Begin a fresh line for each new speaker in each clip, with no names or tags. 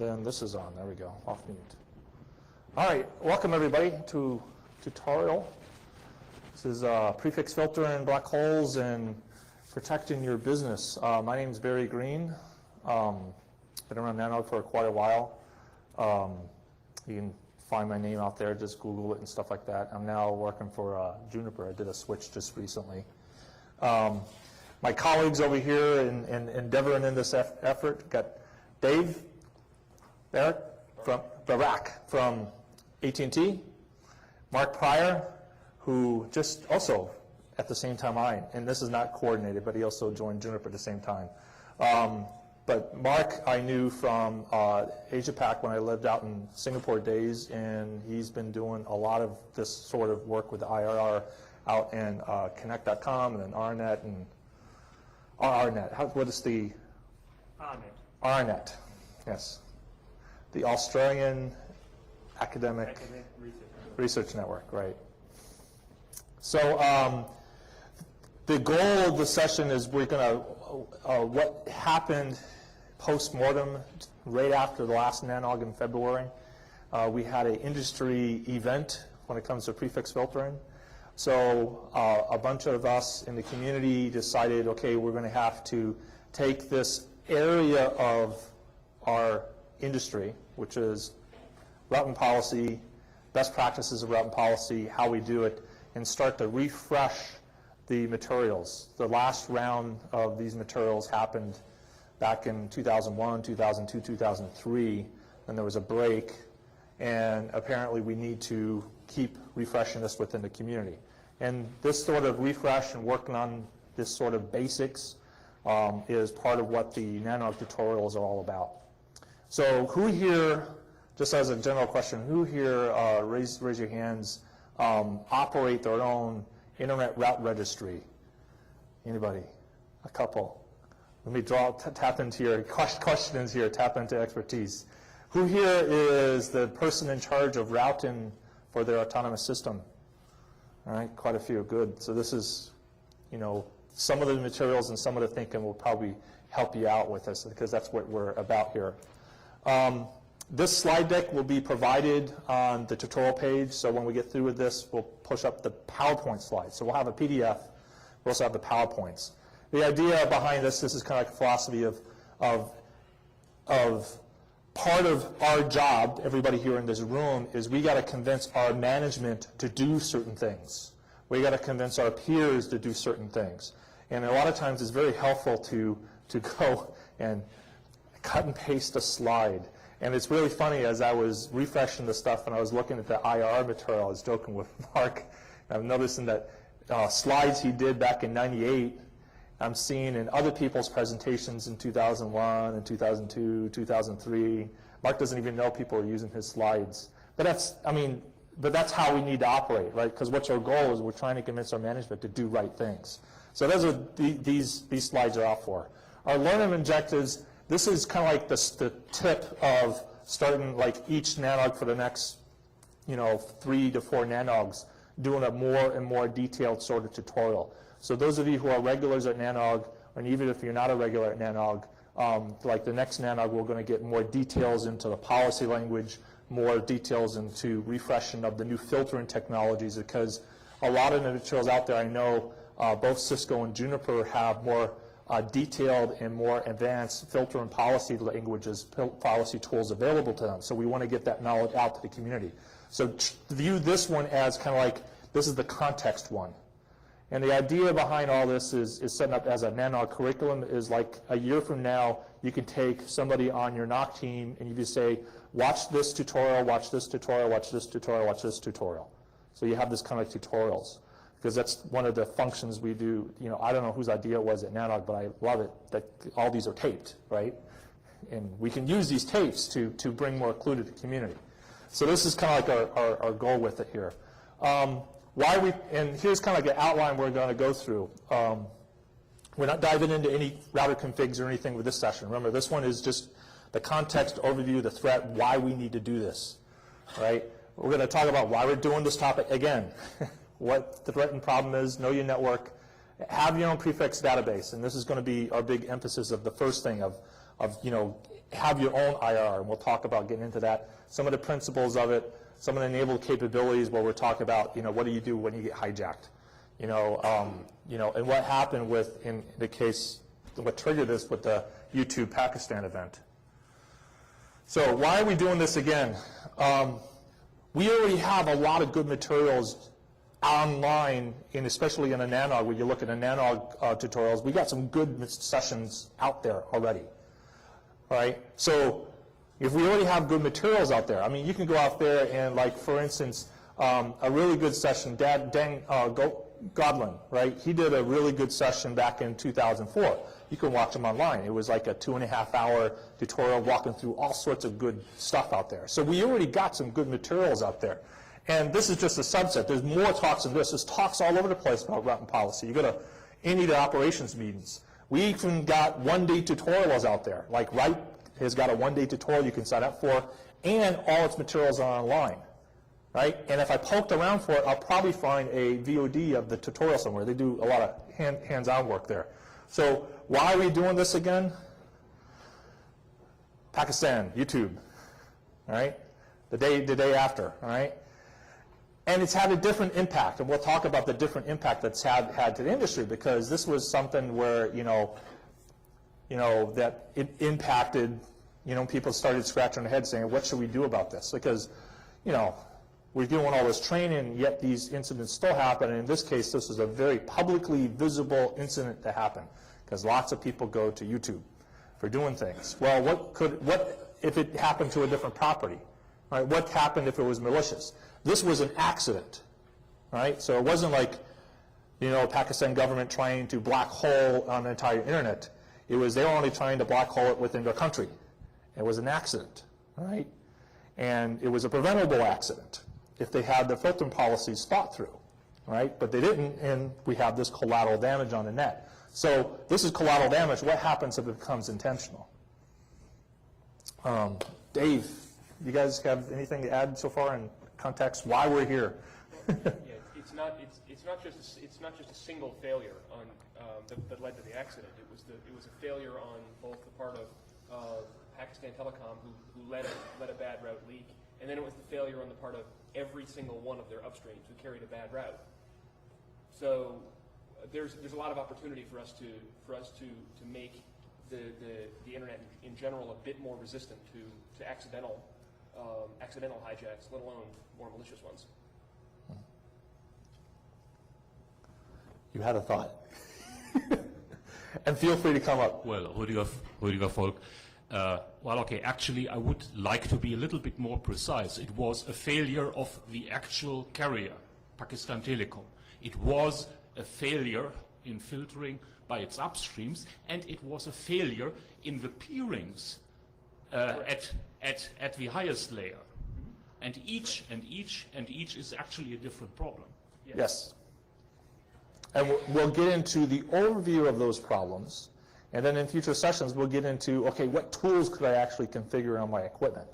then this is on. There we go, off mute. All right, welcome everybody to tutorial. This is prefix filtering black holes and protecting your business. My name is Barry Green. Been around NANOG for quite a while. You can find my name out there, just Google it and stuff like that. I'm now working for Juniper. I did a switch just recently. My colleagues over here endeavoring in this effort, got Dave Barrett from Barak from AT&T, Mark Pryor, who just also at the same time and this is not coordinated, but he also joined Juniper at the same time. But Mark I knew from Asia Pac when I lived out in Singapore days, and he's been doing a lot of this sort of work with the IRR out in Connect.com and then RNet and RNet. What is the RNet? Yes, the Australian Academic Research Network, right? So the goal of the session is we're going to what happened post-mortem right after the last NANOG in February. We had an industry event when it comes to prefix filtering. So a bunch of us in the community decided, okay, we're going to have to take this area of our industry, which is routing policy, best practices of routing policy, how we do it, and start to refresh the materials. The last round of these materials happened back in 2001, 2002, 2003, and there was a break, and apparently we need to keep refreshing this within the community. And this sort of refresh and working on this sort of basics is part of what the NANOG tutorials are all about. So who here, just as a general question, who here, raise your hands, operate their own internet route registry? Anybody? A couple. Let me tap into your questions here, tap into expertise. Who here is the person in charge of routing for their autonomous system? All right, quite a few, good. So this is, some of the materials and some of the thinking will probably help you out with this because that's what we're about here. This slide deck will be provided on the tutorial page, so when we get through with this, we'll push up the PowerPoint slides. So we'll have a PDF, we'll also have the PowerPoints. The idea behind this is kind of like a philosophy of part of our job, everybody here in this room, is we got to convince our management to do certain things. We got to convince our peers to do certain things. And a lot of times it's very helpful to go and cut and paste a slide. And it's really funny, as I was refreshing the stuff and I was looking at the IR material, I was joking with Mark, and I'm noticing that slides he did back in '98, I'm seeing in other people's presentations in 2001 and 2002, 2003. Mark doesn't even know people are using his slides. But that's how we need to operate, right? Because what's our goal is we're trying to convince our management to do right things. So those are these slides are out for. Our learning objectives, this is kind of like the tip of starting like each NANOG for the next 3 to 4 NANOGs, doing a more and more detailed sort of tutorial. So those of you who are regulars at NANOG, and even if you're not a regular at NANOG, like the next NANOG, we're going to get more details into the policy language, more details into refreshing of the new filtering technologies, because a lot of the materials out there, I know both Cisco and Juniper have more detailed and more advanced filter and policy languages, policy tools available to them. So we want to get that knowledge out to the community. So view this one as kind of like, this is the context one. And the idea behind all this is setting up as a NANOG curriculum is like a year from now, you can take somebody on your NOC team and you can say, watch this tutorial, watch this tutorial, watch this tutorial, watch this tutorial. So you have this kind of tutorials. Because that's one of the functions we do. I don't know whose idea it was at NANOG, but I love it that all these are taped, right? And we can use these tapes to bring more clue to the community. So this is kind of like our goal with it here. And here's kind of like an outline we're going to go through. We're not diving into any router configs or anything with this session. Remember, this one is just the context overview, the threat, why we need to do this, right? We're going to talk about why we're doing this topic again. What the threat and problem is, know your network, have your own prefix database, and this is going to be our big emphasis of the first thing of have your own IRR, and we'll talk about getting into that. Some of the principles of it, some of the enabled capabilities where we're talking about, what do you do when you get hijacked? And what happened in the case, what triggered this with the YouTube Pakistan event. So why are we doing this again? We already have a lot of good materials online, and especially in the NANOG, when you look at the NANOG tutorials, we got some good sessions out there already. All right? So if we already have good materials out there, I mean, you can go out there and, like, for instance, a really good session, Dan Godlin, right? He did a really good session back in 2004. You can watch him online. It was like a 2.5-hour tutorial walking through all sorts of good stuff out there. So we already got some good materials out there. And this is just a subset. There's more talks than this. There's talks all over the place about route and policy. You go to any of the operations meetings. We even got one-day tutorials out there. Like Wright has got a one-day tutorial you can sign up for, and all its materials are online. Right? And if I poked around for it, I'll probably find a VOD of the tutorial somewhere. They do a lot of hands-on work there. So why are we doing this again? Pakistan, YouTube, all right? The day after, all right? And it's had a different impact, and we'll talk about the different impact that's had to the industry, because this was something where, that it impacted, people started scratching their heads saying, what should we do about this? Because, we're doing all this training, yet these incidents still happen. And in this case, this is a very publicly visible incident that happened, because lots of people go to YouTube for doing things. Well, what if it happened to a different property? Right? What happened if it was malicious? This was an accident, right? So it wasn't like, Pakistan government trying to black hole on the entire internet. It was they were only trying to black hole it within their country. It was an accident, right? And it was a preventable accident if they had the filtering policies thought through, right? But they didn't, and we have this collateral damage on the net. So this is collateral damage. What happens if it becomes intentional? Dave, you guys have anything to add so far in context why we're here?
It's not just a single failure on that led to the accident. It was a failure on both the part of Pakistan Telecom, who let a bad route leak, and then it was the failure on the part of every single one of their upstreams who carried a bad route. So there's a lot of opportunity for us to make the internet in general a bit more resistant to accidental hijacks, let alone more malicious ones.
You had a thought. And feel free to come up.
Well, Rüdiger Volk. Well, okay, actually, I would like to be a little bit more precise. It was a failure of the actual carrier, Pakistan Telecom. It was a failure in filtering by its upstreams, and it was a failure in the peerings at the highest layer. And each is actually a different problem.
Yes. And we'll get into the overview of those problems. And then in future sessions, we'll get into, okay, what tools could I actually configure on my equipment,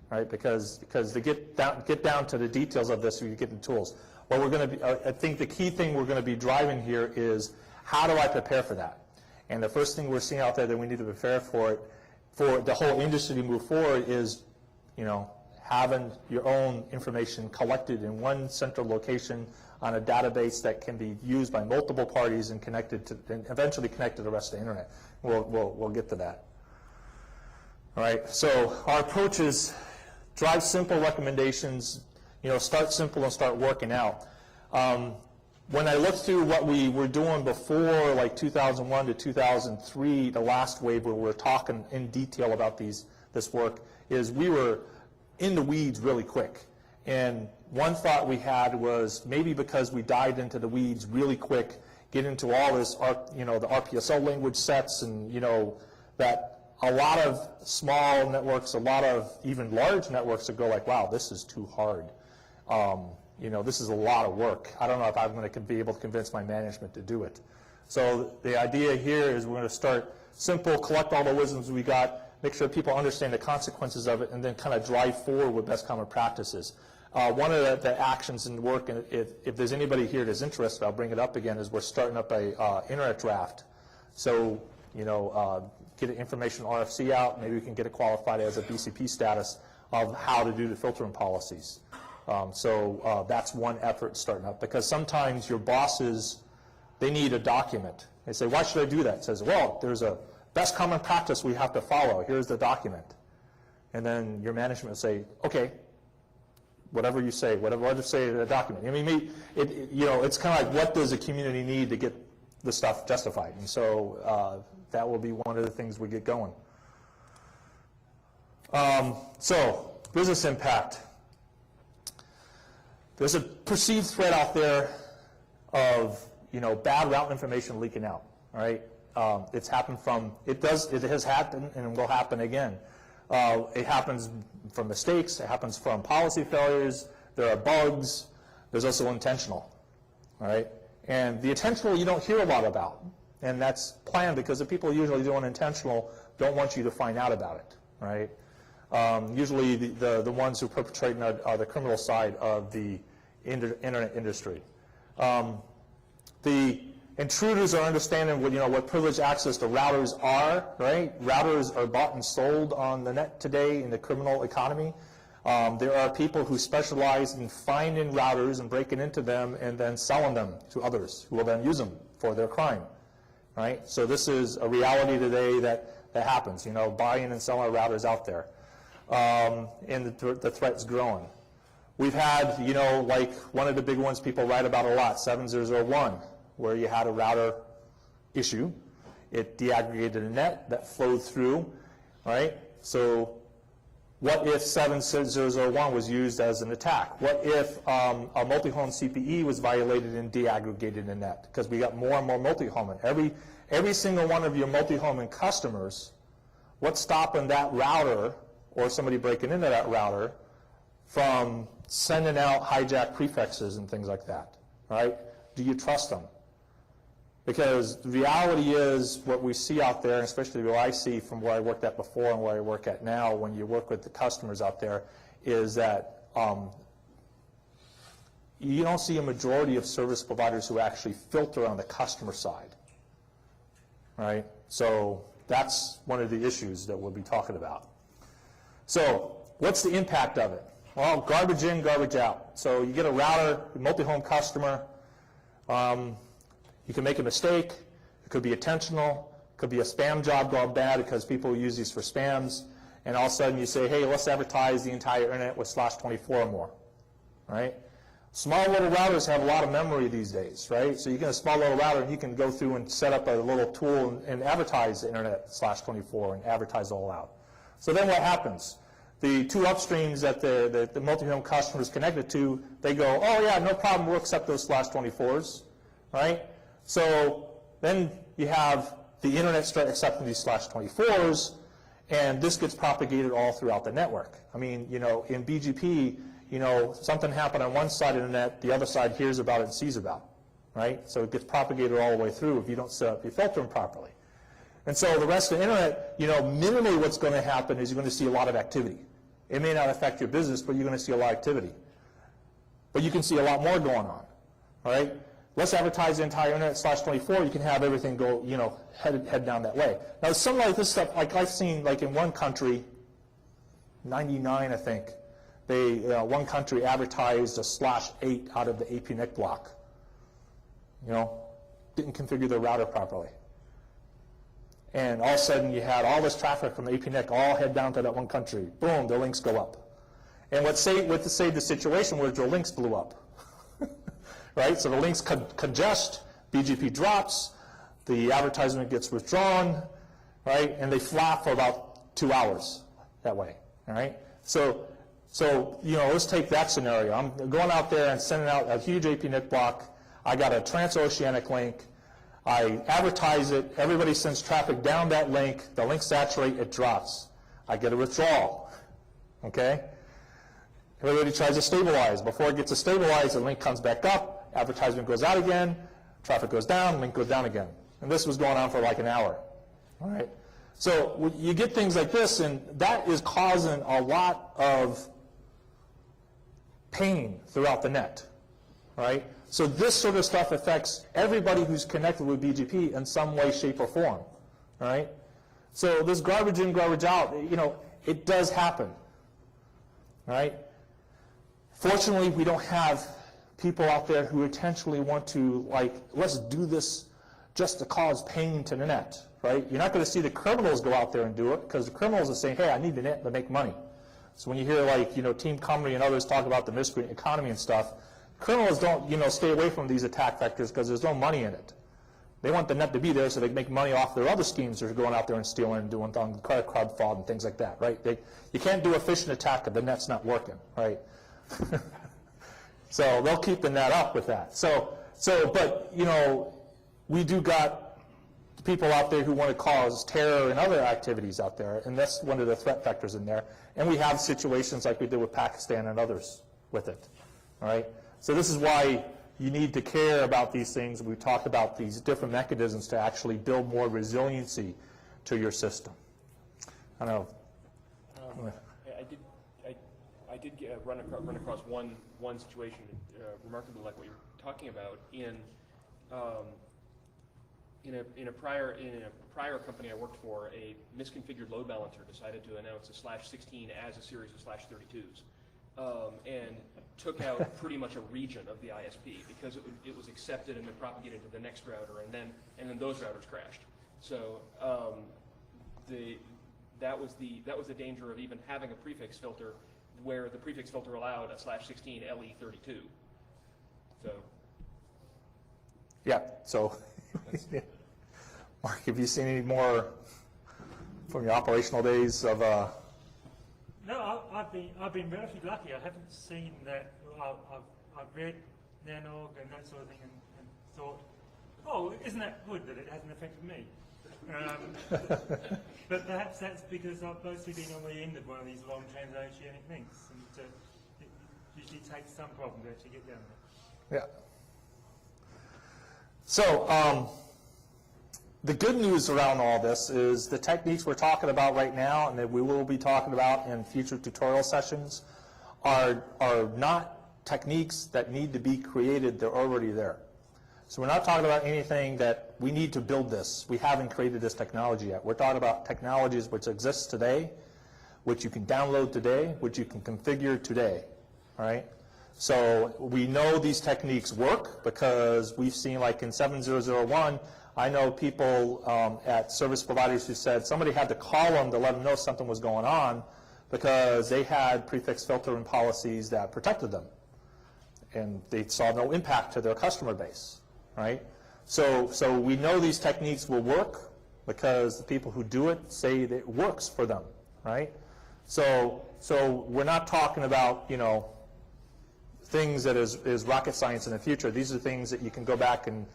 right? Because to get down to the details of this, we get the tools. What we're going to be, I think the key thing we're going to be driving here is, how do I prepare for that? And the first thing we're seeing out there that we need to prepare for the whole industry to move forward is, having your own information collected in one central location on a database that can be used by multiple parties and eventually connect to the rest of the internet. We'll get to that. All right. So our approach is drive simple recommendations. Start simple and start working out. When I looked through what we were doing before, like 2001 to 2003, the last wave where we were talking in detail about this work, is we were in the weeds really quick. And one thought we had was, maybe because we dived into the weeds really quick, get into all this, the RPSO language sets, and that a lot of small networks, a lot of even large networks would go like, wow, this is too hard. This is a lot of work. I don't know if I'm going to be able to convince my management to do it. So the idea here is we're going to start simple, collect all the wisdoms we got, make sure people understand the consequences of it, and then kind of drive forward with best common practices. One of the actions in work, and if there's anybody here that's interested, I'll bring it up again, is we're starting up a internet draft. So get an information RFC out. Maybe we can get it qualified as a BCP status of how to do the filtering policies. That's one effort starting up, because sometimes your bosses, they need a document. They say, why should I do that? It says, well, there's a best common practice we have to follow. Here's the document. And then your management will say, okay, whatever you say, whatever you say in the document. I mean, it's kind of like, what does a community need to get the stuff justified? And so that will be one of the things we get going. So business impact. There's a perceived threat out there of bad route information leaking out. All right, it has happened and will happen again. It happens from mistakes. It happens from policy failures. There are bugs. There's also intentional. All right, and the intentional you don't hear a lot about, and that's planned because the people usually doing intentional don't want you to find out about it. Right. Usually the ones who perpetrate are the criminal side of the internet industry. The intruders are understanding what privileged access to routers are, right? Routers are bought and sold on the net today in the criminal economy. There are people who specialize in finding routers and breaking into them and then selling them to others who will then use them for their crime, right? So this is a reality today that happens, buying and selling routers out there. And the threat's growing. We've had, like one of the big ones people write about a lot, 7001, where you had a router issue. It deaggregated a net that flowed through, right? So what if 7001 was used as an attack? What if a multi-home CPE was violated and deaggregated a net? Because we got more and more multi-homing. Every single one of your multi-homing customers, what's stopping that router or somebody breaking into that router from sending out hijacked prefixes and things like that, right? Do you trust them? Because the reality is what we see out there, especially what I see from where I worked at before and where I work at now, when you work with the customers out there, is that you don't see a majority of service providers who actually filter on the customer side, right? So that's one of the issues that we'll be talking about. So what's the impact of it? Well, garbage in, garbage out. So you get a router, a multi-home customer. You can make a mistake. It could be intentional. It could be a spam job gone bad because people use these for spams. And all of a sudden you say, hey, let's advertise the entire internet with /24 or more, right? Small little routers have a lot of memory these days, right? So you get a small little router and you can go through and set up a little tool and advertise the internet /24 and advertise all out. So then what happens? The two upstreams that the multi-home customer is connected to, they go, oh yeah, no problem, we'll accept those /24s, right? So then you have the internet start accepting these /24s, and this gets propagated all throughout the network. I mean, in BGP, something happened on one side of the net, the other side hears about it and sees about it, right? So it gets propagated all the way through if you don't set up your filtering properly. And so the rest of the internet, minimally what's going to happen is you're going to see a lot of activity. It may not affect your business, but you're going to see a lot of activity. But you can see a lot more going on, all right? Let's advertise the entire internet /24. You can have everything go, head down that way. Now, some like this stuff, like I've seen, like in one country, 99, I think, one country advertised a /8 out of the APNIC block. Didn't configure the router properly. And all of a sudden, you had all this traffic from APNIC all head down to that one country. Boom, the links go up. And what saved the situation was the links blew up. Right? So the links congest, BGP drops, the advertisement gets withdrawn, right? And they flap for about 2 hours that way, all right? So let's take that scenario. I'm going out there and sending out a huge APNIC block. I got a transoceanic link. I advertise it. Everybody sends traffic down that link. The link saturate, it drops. I get a withdrawal, okay? Everybody tries to stabilize. Before it gets to stabilize, the link comes back up. Advertisement goes out again, traffic goes down, link goes down again. And this was going on for like an hour. All right. So you get things like this, and that is causing a lot of pain throughout the net. Right? So this sort of stuff affects everybody who's connected with BGP in some way, shape, or form. all right? So this garbage in, garbage out, you know, it does happen, all right? Fortunately, we don't have people out there who intentionally want to, like, let's do this just to cause pain to the net, right? You're not going to see the criminals go out there and do it, because the criminals are saying, hey, I need the net to make money. So when you hear, like, you know, Team Cumry and others talk about the miscreant economy and stuff, criminals don't, you know, stay away from these attack vectors because there's no money in it. They want the net to be there so they can make money off their other schemes that are going out there and stealing and doing credit card fraud and things like that, right? You can't do a phishing attack if the net's not working, right? So they'll keep the net up with that. But, you know, we do got people out there who want to cause terror and other activities out there, and that's one of the threat vectors in there. And we have situations like we did with Pakistan and others with it, all right? So this is why you need to care about these things. We talked about these different mechanisms to actually build more resiliency to your system. I don't know.
I did run across one situation remarkably like what you're talking about in a prior company I worked for. A misconfigured load balancer decided to announce a /16 as a series of /32s, and took out pretty much a region of the ISP because it was accepted and then propagated to the next router, and then those routers crashed. So that was the danger of even having a prefix filter, where the prefix filter allowed a /16 LE32. So
yeah. So Mark, have you seen any more from your operational days of?
No, I've been relatively lucky. I haven't seen that. I've read NANOG and that sort of thing and thought, oh, isn't that good that it hasn't affected me? But perhaps that's because I've mostly been on the end of one of these long transoceanic links, and it usually takes some problem to actually get down there.
Yeah. So the good news around all this is the techniques we're talking about right now and that we will be talking about in future tutorial sessions are not techniques that need to be created. They're already there. So we're not talking about anything that we need to build this. We haven't created this technology yet. We're talking about technologies which exist today, which you can download today, which you can configure today, all right? So we know these techniques work because we've seen, like in 7001, I know people at service providers who said somebody had to call them to let them know something was going on because they had prefix filtering policies that protected them. And they saw no impact to their customer base, right? So we know these techniques will work because the people who do it say that it works for them, right? So we're not talking about, you know, things that is rocket science in the future. These are things that you can go back and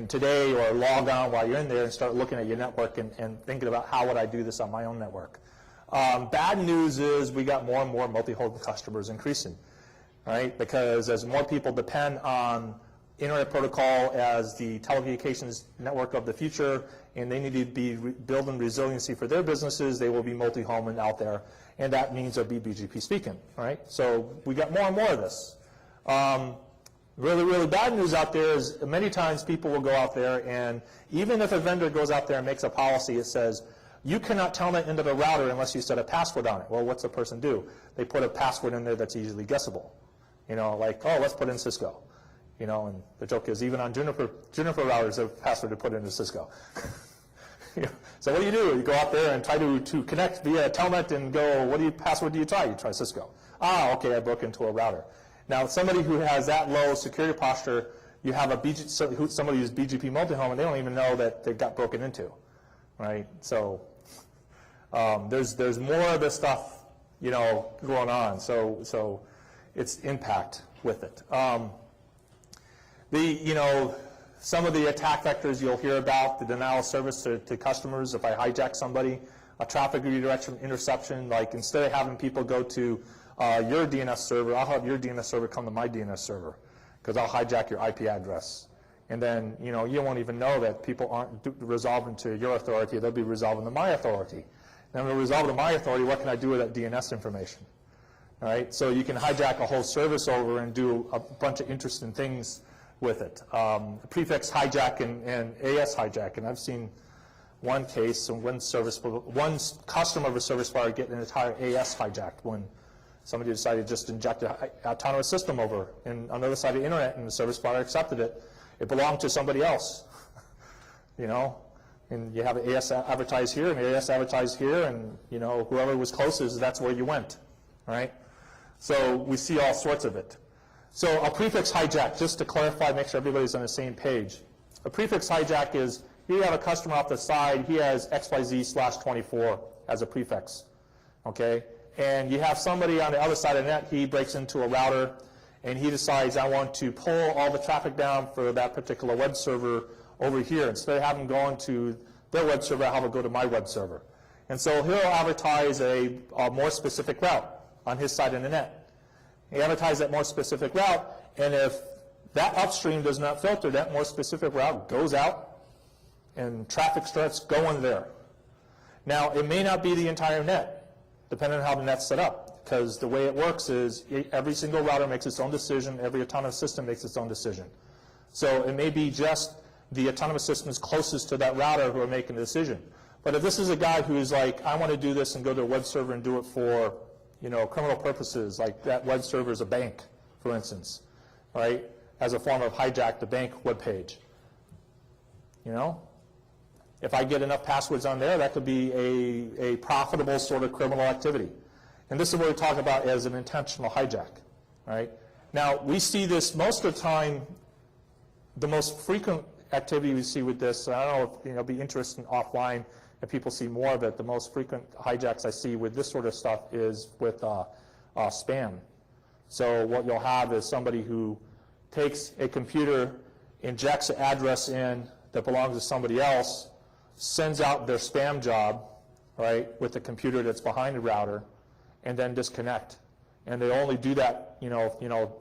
today or log on while you're in there and start looking at your network and thinking about how would I do this on my own network. Bad news is we got more and more multi-home customers increasing, right? Because as more people depend on Internet Protocol as the telecommunications network of the future, and they need to be building resiliency for their businesses, they will be multi-home and out there, and that means they'll be BGP speaking, right? So we got more and more of this. Really, really bad news out there is many times people will go out there, and even if a vendor goes out there and makes a policy, it says, you cannot telnet into the router unless you set a password on it. Well, what's the person do? They put a password in there that's easily guessable. You know, like, oh, let's put in Cisco. You know, and the joke is even on Juniper routers, a password to put into Cisco. You know, so what do? You go out there and try to connect via telnet and go, what password do you try? You try Cisco. Ah, okay, I broke into a router. Now, somebody who has that low security posture, you have somebody who's BGP multi-home, and they don't even know that they got broken into, right? So there's more of this stuff, you know, going on. So it's impact with it. You know, some of the attack vectors you'll hear about, the denial of service to customers. If I hijack somebody, a traffic redirection interception, like instead of having people go to your DNS server, I'll have your DNS server come to my DNS server because I'll hijack your IP address. And then, you know, you won't even know that people aren't resolving to your authority. They'll be resolving to my authority. And when they resolve to my authority, what can I do with that DNS information? All right, so you can hijack a whole service over and do a bunch of interesting things with it. Prefix hijack and AS hijack, and I've seen one case, and one customer of a service provider getting an entire AS hijacked when somebody decided to just inject an autonomous system over and on the other side of the internet, and the service provider accepted it. It belonged to somebody else, you know. And you have an AS advertised here and AS advertised here, and you know, whoever was closest, that's where you went, right? So we see all sorts of it. So a prefix hijack, just to clarify, make sure everybody's on the same page. A prefix hijack is, you have a customer off the side, he has XYZ/24 as a prefix, okay? And you have somebody on the other side of the net, he breaks into a router, and he decides, I want to pull all the traffic down for that particular web server over here. Instead of having gone to their web server, I'll have it go to my web server. And so he'll advertise a more specific route on his side of the net. He advertises that more specific route, and if that upstream does not filter, that more specific route goes out, and traffic starts going there. Now, it may not be the entire net, depending on how the net's set up, because the way it works is every single router makes its own decision, every autonomous system makes its own decision. So it may be just the autonomous systems closest to that router who are making the decision. But if this is a guy who's like, I want to do this and go to a web server and do it for, you know, criminal purposes, like that web server is a bank, for instance, right, as a form of hijack the bank web page. You know, if I get enough passwords on there, that could be a profitable sort of criminal activity. And this is what we talk about as an intentional hijack, right? Now, we see this most of the time. The most frequent activity we see with this, I don't know if it'll be interesting offline if people see more of it, the most frequent hijacks I see with this sort of stuff is with spam. So what you'll have is somebody who takes a computer, injects an address in that belongs to somebody else, sends out their spam job, right, with the computer that's behind the router, and then disconnect. And they only do that,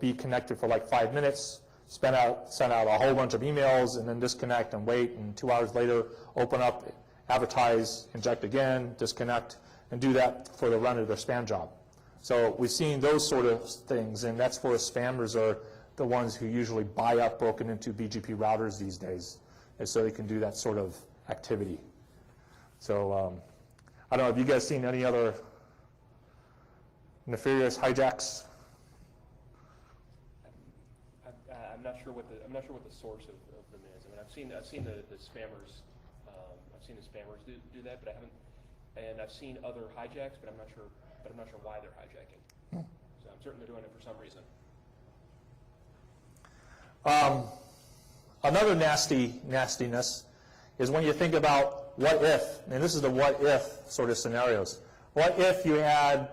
be connected for like 5 minutes, send out a whole bunch of emails, and then disconnect and wait, and 2 hours later open up, advertise, inject again, disconnect, and do that for the run of their spam job. So we've seen those sort of things, and that's where spammers are the ones who usually buy up broken into BGP routers these days, and so they can do that sort of activity. So I don't know, have you guys seen any other nefarious hijacks?
I'm not sure what the source of them is. I mean, I've seen the spammers. I've seen the spammers do that, but I haven't. And I've seen other hijacks, but I'm not sure why they're hijacking. So I'm certain they're doing it for some reason.
Another nastiness is when you think about what if, and this is the what if sort of scenarios. What if you had,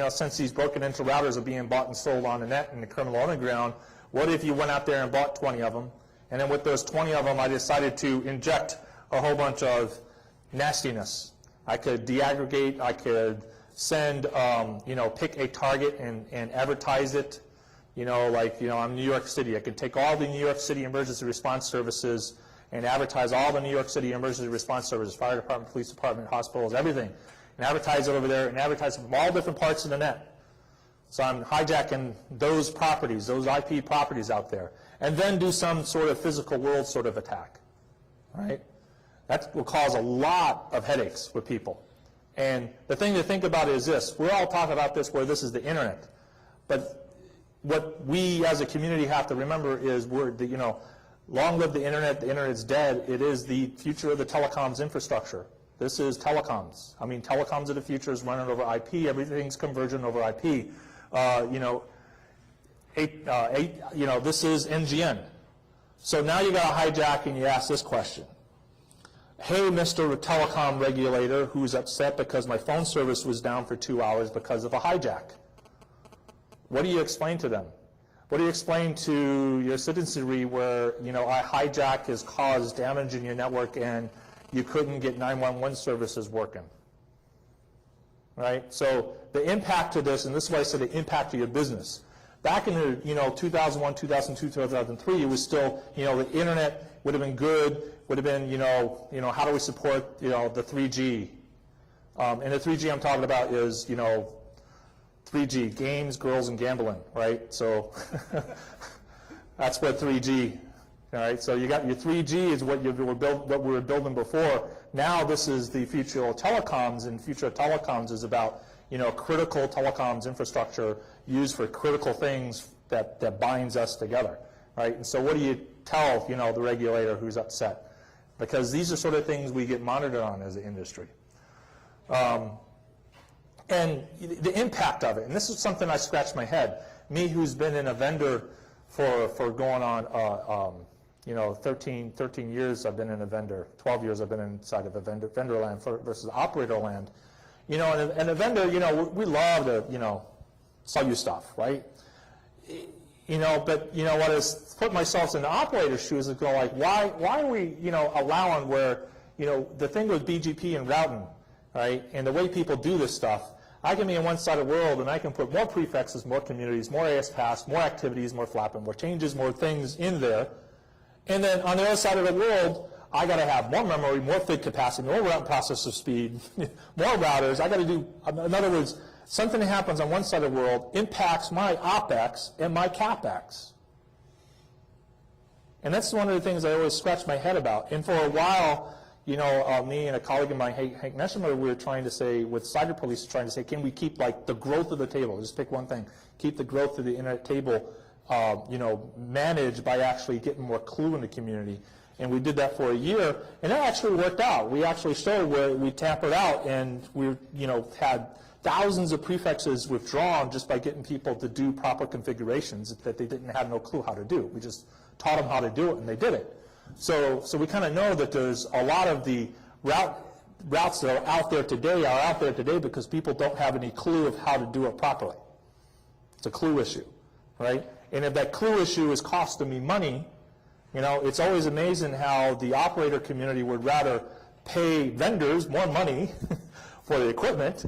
since these broken into routers are being bought and sold on the net in the criminal underground, what if you went out there and bought 20 of them, and then with those 20 of them, I decided to inject a whole bunch of nastiness. I could deaggregate, I could send, pick a target and advertise it. I'm New York City. I could take all the New York City emergency response services and advertise all the New York City emergency response services, fire department, police department, hospitals, everything, and advertise it over there and advertise it from all different parts of the net. So I'm hijacking those properties, those IP properties out there, and then do some sort of physical world sort of attack, right? That will cause a lot of headaches with people. And the thing to think about is this. We're all talking about this where this is the internet. But what we as a community have to remember is long live the internet's dead. It is the future of the telecoms infrastructure. This is telecoms. I mean, telecoms of the future is running over IP. Everything's convergent over IP. This is NGN. So now you got a hijack and you ask this question. Hey, Mr. Telecom regulator, who's upset because my phone service was down for 2 hours because of a hijack. What do you explain to them? What do you explain to your citizenry where, a hijack has caused damage in your network and you couldn't get 911 services working? Right? So the impact to this, and this is why I said the impact to your business. Back in the 2001, 2002, 2003, it was still the internet would have been good. Would have been how do we support the 3G? And the 3G I'm talking about is 3G, games, girls, and gambling, right? So that's what 3G All right, so you got your 3G is what we were building before. Now this is the future of telecoms, and future of telecoms is about, you know, critical telecoms infrastructure used for critical things that binds us together, right? And so what do you tell, you know, the regulator who's upset? Because these are sort of things we get monitored on as an industry. And the impact of it, and this is something I scratch my head. Me, who's been in a vendor for going on, you know, 13 years I've been in a vendor, 12 years I've been inside of a vendor land versus operator land. You know, and a vendor, you know, we love to, you know, sell you stuff, right? You know, but, you know, what is put myself in the operator's shoes and go like, why are we, you know, allowing where, you know, the thing with BGP and routing, right, and the way people do this stuff, I can be on one side of the world and I can put more prefixes, more communities, more ASPaths, more activities, more flapping, more changes, more things in there. And then on the other side of the world, I got to have more memory, more FIG capacity, more route processor speed, more routers. I got to do, in other words, something that happens on one side of the world impacts my OpEx and my CapEx. And that's one of the things I always scratch my head about. And for a while, you know, me and a colleague of mine, Hank Neshammer, we were trying to say, with cyber police, trying to say, can we keep like the growth of the table? Just pick one thing. Keep the growth of the internet table, you know, managed by actually getting more clue in the community. And we did that for a year, and that actually worked out. We actually showed where we tampered out, and we, you know, had thousands of prefixes withdrawn just by getting people to do proper configurations that they didn't have no clue how to do. We just taught them how to do it, and they did it. So we kind of know that there's a lot of the routes that are out there today because people don't have any clue of how to do it properly. It's a clue issue, right? And if that clue issue is costing me money, you know, it's always amazing how the operator community would rather pay vendors more money for the equipment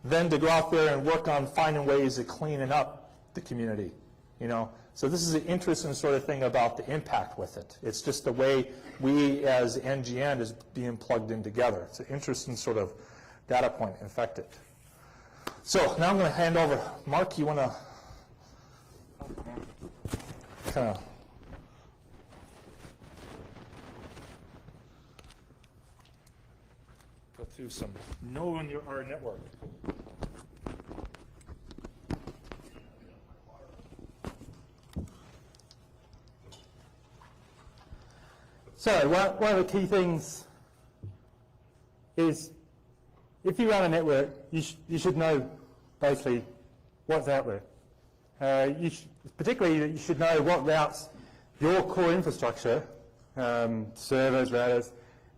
than to go out there and work on finding ways of cleaning up the community, you know. So this is an interesting sort of thing about the impact with it. It's just the way we as NGN is being plugged in together. It's an interesting sort of data point infected. So now I'm going to hand over. Mark, you want to kind of go through some knowing our network.
So one of the key things is if you run a network, you should know basically what's out there. Particularly, you should know what routes your core infrastructure, servers, routers,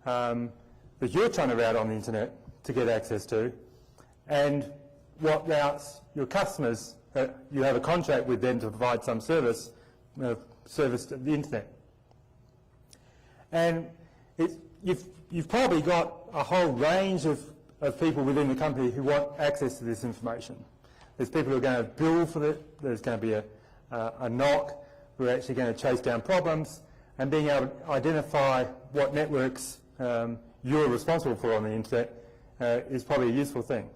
that you're trying to route on the internet to get access to, and what routes your customers, you have a contract with them to provide some service to the internet. And you've probably got a whole range of people within the company who want access to this information. There's people who are going to bill for it. There's going to be a NOC who are actually going to chase down problems, and being able to identify what networks you're responsible for on the internet is probably a useful thing.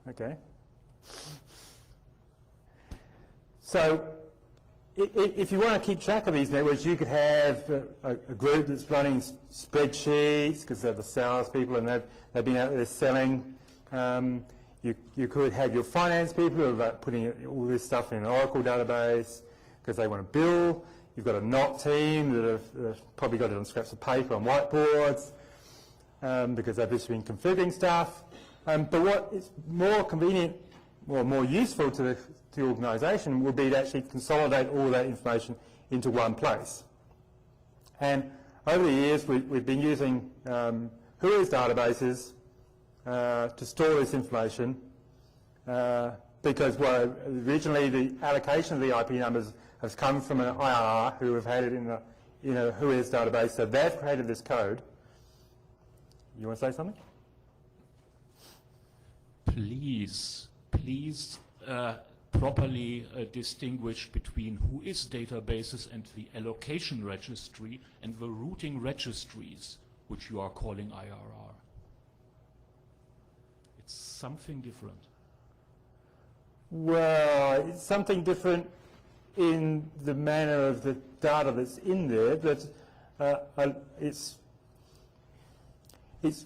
Okay. So if you want to keep track of these networks, you could have a group that's running spreadsheets because they're the salespeople and they've been out there selling. You could have your finance people who are putting all this stuff in an Oracle database because they want to bill. You've got a NOC team that have probably got it on scraps of paper on whiteboards because they've just been configuring stuff. But what is more convenient or more useful to the organisation would be to actually consolidate all that information into one place. And over the years, we've been using WHOIS databases to store this information because originally the allocation of the IP numbers has come from an IRR who have had it in a WHOIS database, so they've created this code. You want to say something?
Please properly distinguish between WHOIS databases and the allocation registry and the routing registries, which you are calling IRR. It's something different.
Well, it's something different in the manner of the data that's in there, but it's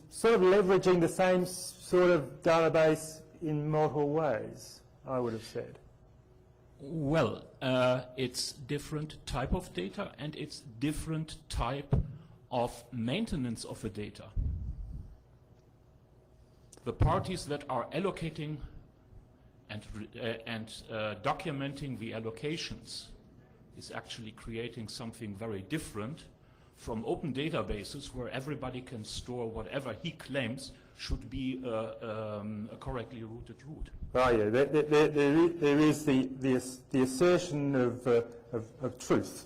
sort of leveraging the same sort of database in multiple ways, I would have said.
Well, it's different type of data and it's different type of maintenance of the data. The parties that are allocating and documenting the allocations is actually creating something very different from open databases where everybody can store whatever he claims should be a correctly routed route.
Oh yeah, there is the assertion of truth.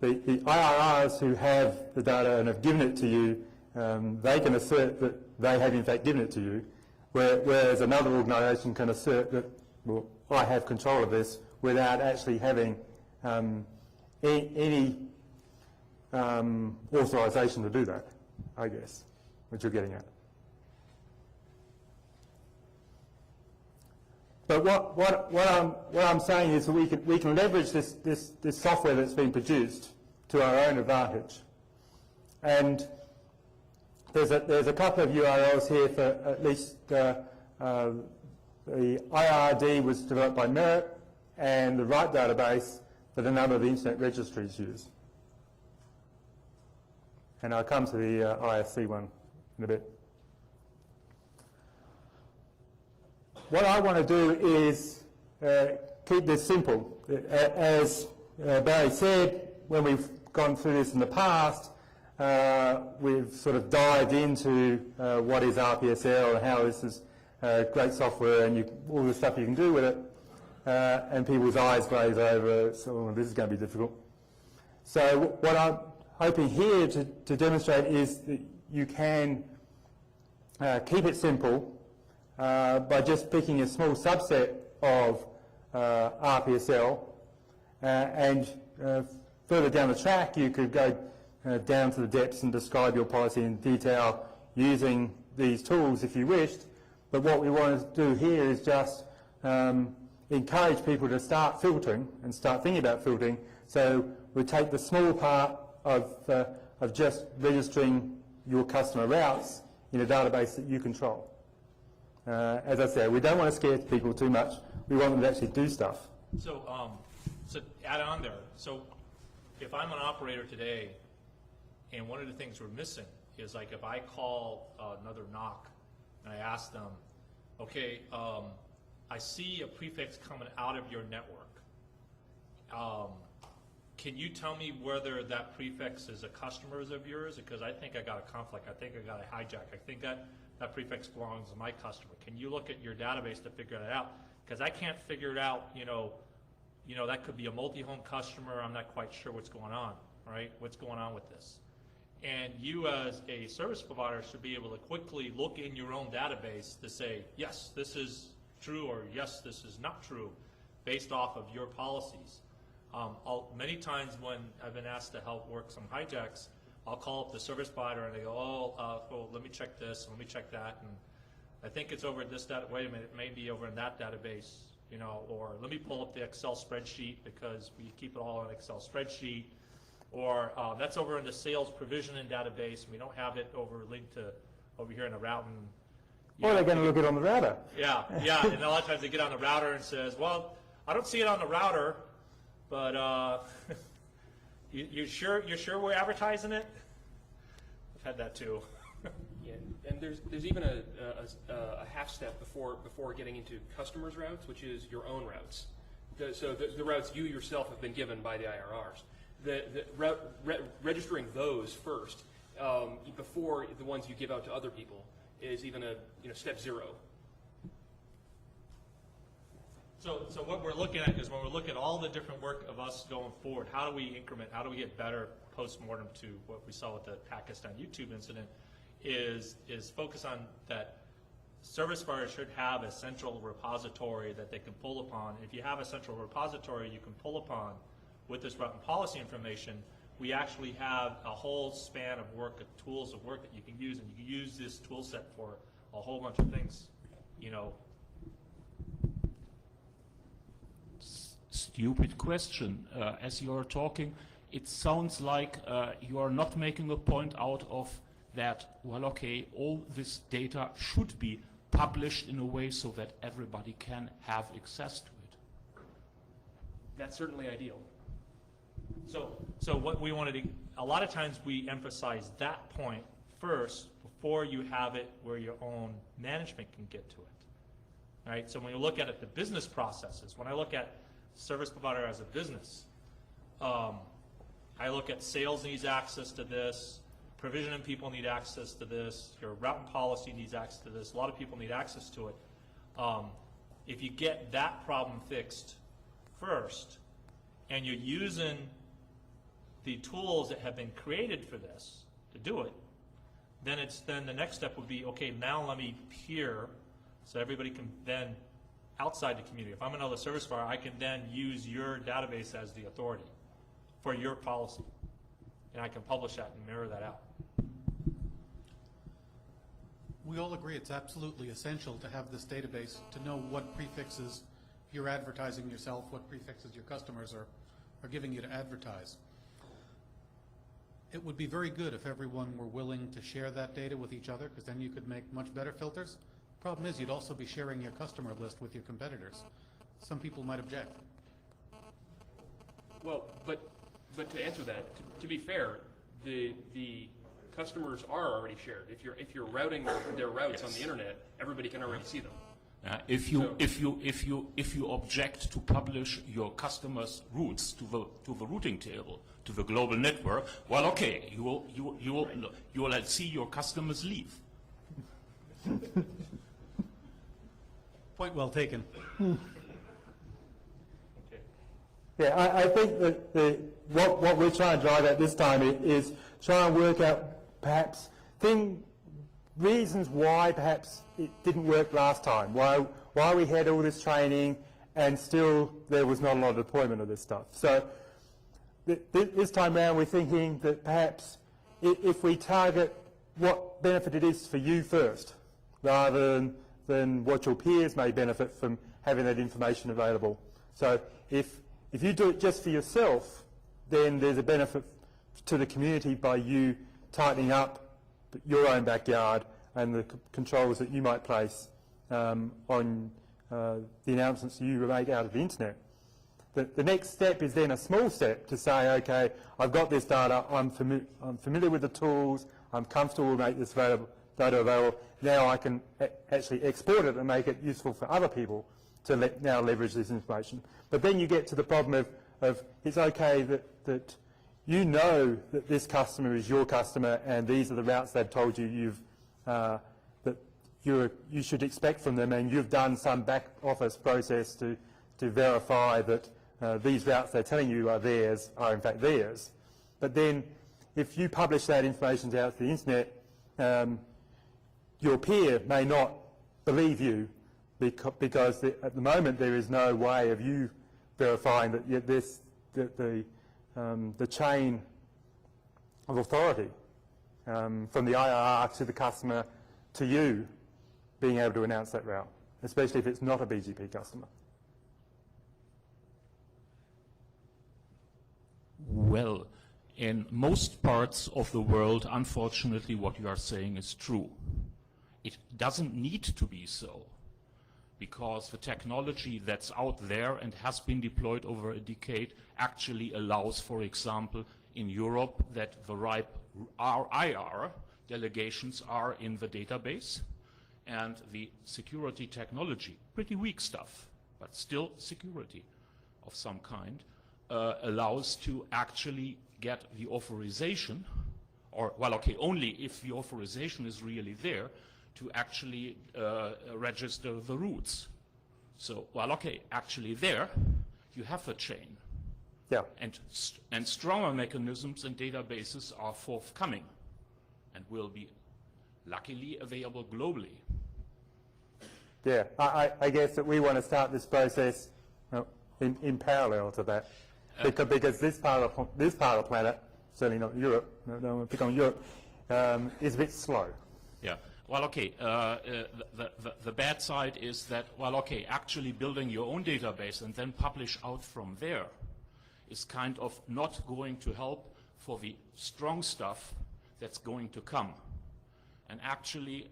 The IRRs who have the data and have given it to you, they can assert that they have in fact given it to you, whereas another organisation can assert that, well, I have control of this without actually having any authorisation to do that, I guess, which you're getting at. But what I'm saying is that we can leverage this software that's been produced to our own advantage. And there's a couple of URLs here for at least the IRD was developed by Merit, and the right database that a number of the internet registries use. And I'll come to the ISC one in a bit. What I want to do is keep this simple. As Barry said, when we've gone through this in the past, we've sort of dived into what is RPSL and how this is great software and all the stuff you can do with it, and people's eyes glaze over, so this is going to be difficult. So what I'm hoping here to demonstrate is that you can keep it simple by just picking a small subset of RPSL, and further down the track you could go down to the depths and describe your policy in detail using these tools if you wished. But what we want to do here is just encourage people to start filtering and start thinking about filtering. So we take the small part of just registering your customer routes in a database that you control. As I said, we don't want to scare people too much. We want them to actually do stuff.
So, so add on there. So if I'm an operator today, and one of the things we're missing is, like, if I call another NOC and I ask them, okay, I see a prefix coming out of your network. Can you tell me whether that prefix is a customer of yours? Because I think I got a conflict. I think I got a hijack. I think that prefix belongs to my customer. Can you look at your database to figure that out? Because I can't figure it out. You know, that could be a multi-home customer. I'm not quite sure what's going on. Right? What's going on with this? And you, as a service provider, should be able to quickly look in your own database to say, yes, this is true, or yes, this is not true, based off of your policies. Many times when I've been asked to help work some hijacks, I'll call up the service provider and they go, well, let me check this, let me check that, and I think it's over this data. Wait a minute, it may be over in that database, or let me pull up the Excel spreadsheet because we keep it all in an Excel spreadsheet, or that's over in the sales provisioning database and we don't have it linked to over here in the routing.
Or they're going to look it on the router.
Yeah, and a lot of times they get on the router and says, well, I don't see it on the router, but you sure we're advertising it? I've had that too.
Yeah, and there's even a half step before getting into customers' routes, which is your own routes. So the routes you yourself have been given by the IRRs. Registering those first before the ones you give out to other people is even a step zero.
So what we're looking at is when we look at all the different work of us going forward, how do we increment, how do we get better post-mortem to what we saw with the Pakistan YouTube incident, is focus on that service providers should have a central repository that they can pull upon. If you have a central repository you can pull upon with this route and policy information, we actually have a whole span of work, of tools of work that you can use, and you can use this tool set for a whole bunch of things,
stupid question. As you're talking, it sounds like you are not making a point out of that, well, okay, all this data should be published in a way so that everybody can have access to it.
That's certainly ideal.
So what we want to do, a lot of times we emphasize that point first before you have it where your own management can get to it. All right, so when you look at it, the business processes, when I look at service provider as a business, I look at sales needs access to this, provisioning people need access to this, your route and policy needs access to this, a lot of people need access to it. If you get that problem fixed first, and you're using the tools that have been created for this to do it, then the next step would be, okay, now let me peer, so everybody can then, outside the community, if I'm another service provider, I can then use your database as the authority for your policy. And I can publish that and mirror that out.
We all agree it's absolutely essential to have this database to know what prefixes you're advertising yourself, what prefixes your customers are giving you to advertise. It would be very good if everyone were willing to share that data with each other, because then you could make much better filters. Problem is, you'd also be sharing your customer list with your competitors. Some people might object.
Well, but to answer that, to be fair, the customers are already shared. If you're routing their routes on the internet, everybody can already see them.
If you object to publish your customers' routes to the routing table, to the global network, well, okay, you will see your customers leave.
Point well taken.
Yeah, I think that what we're trying to drive at this time is try and work out perhaps reasons why perhaps it didn't work last time, why we had all this training and still there was not a lot of deployment of this stuff. So this time around we're thinking that perhaps if we target what benefit it is for you first, rather than what your peers may benefit from having that information available. So if you do it just for yourself, then there's a benefit to the community by you tightening up your own backyard and the controls that you might place on the announcements you make out of the internet. The next step is then a small step to say, okay, I've got this data, I'm familiar with the tools, I'm comfortable to make this data available, now I can actually export it and make it useful for other people to now leverage this information. But then you get to the problem of it's okay that you know that this customer is your customer and these are the routes they've told you that you should expect from them, and you've done some back office process to verify that these routes they're telling you are in fact theirs. But then if you publish that information out to the internet, your peer may not believe you because at the moment there is no way of you verifying that the chain of authority from the IRR to the customer to you being able to announce that route, especially if it's not a BGP customer.
Well, in most parts of the world, unfortunately, what you are saying is true. It doesn't need to be so, because the technology that's out there and has been deployed over a decade actually allows, for example, in Europe, that the IR delegations are in the database, and the security technology, pretty weak stuff, but still security of some kind, allows to actually get the authorization, or, well, okay, only if the authorization is really there, to actually register the routes. So, well, okay, actually there, you have a chain.
Yeah.
And stronger mechanisms and databases are forthcoming and will be luckily available globally.
Yeah, I guess that we want to start this process in parallel to that, because this part of the planet, certainly not Europe, no one pick on Europe, is a bit slow.
Yeah. well, okay, the bad side is that, well, okay, actually building your own database and then publish out from there is kind of not going to help for the strong stuff that's going to come. And actually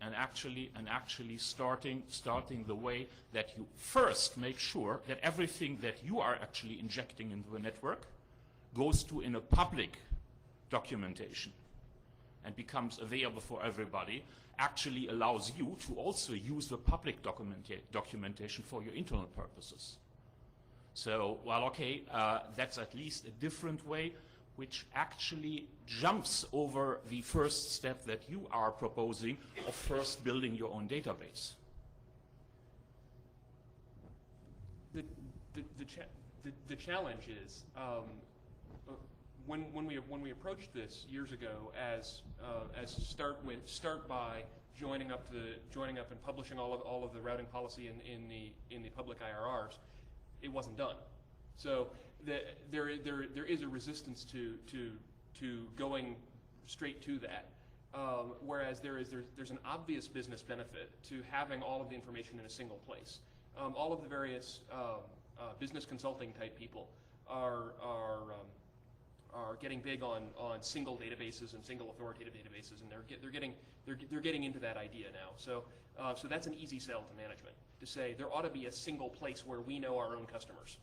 starting the way that you first make sure that everything that you are actually injecting into the network goes to in a public documentation and becomes available for everybody, actually allows you to also use the public documentation for your internal purposes. So, well, okay, that's at least a different way, which actually jumps over the first step that you are proposing of first building your own database.
The challenge is when we approached this years ago as start by joining up and publishing all of the routing policy in the public IRRs, it wasn't done. So there is a resistance to going straight to that. Whereas there's an obvious business benefit to having all of the information in a single place. All of the various business consulting type people are getting big on single databases and single authoritative databases, and they're getting into that idea now. So that's an easy sell to management, to say there ought to be a single place where we know our own customers.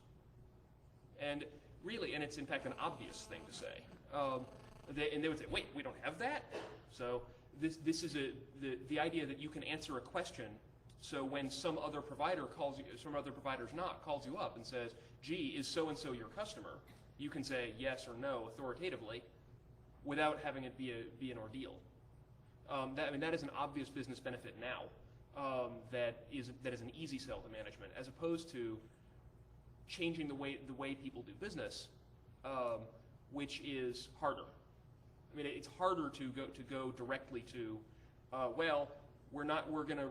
And really, and it's in fact an obvious thing to say. And they would say, wait, we don't have that? So this is the idea that you can answer a question. So when some other provider calls you, some other provider's not, calls you up and says, gee, is so-and-so your customer? You can say yes or no authoritatively without having it be an ordeal. That is an obvious business benefit now. That is an easy sell to management, as opposed to changing the way people do business, which is harder. I mean, it's harder to go directly to, well, we're going to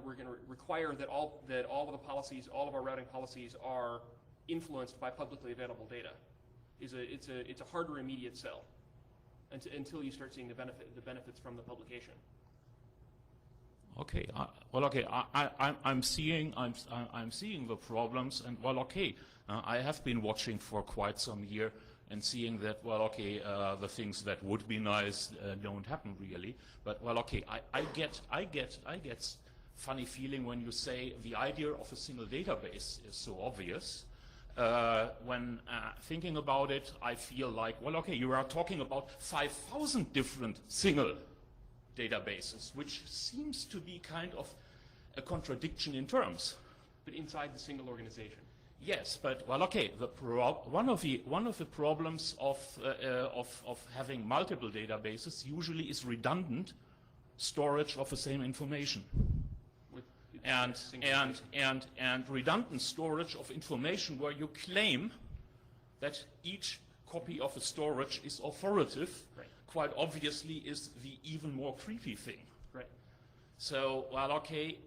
require that all of the policies, all of our routing policies, are influenced by publicly available data. It's a harder immediate sell until you start seeing the benefits from the publication.
Okay. Well, okay. I'm seeing the problems, and well, okay. I have been watching for quite some year and seeing that, well, okay, the things that would be nice don't happen really. But well, okay, I get funny feeling when you say the idea of a single database is so obvious. When thinking about it, I feel like, well, okay, you are talking about 5,000 different single databases, which seems to be kind of a contradiction in terms.
But inside the single organization.
Yes, but well, okay. One of the problems of having multiple databases usually is redundant storage of the same information, and redundant storage of information where you claim that each copy of a storage is authoritative.
Right.
Quite obviously, is the even more creepy thing.
Right.
So well, okay.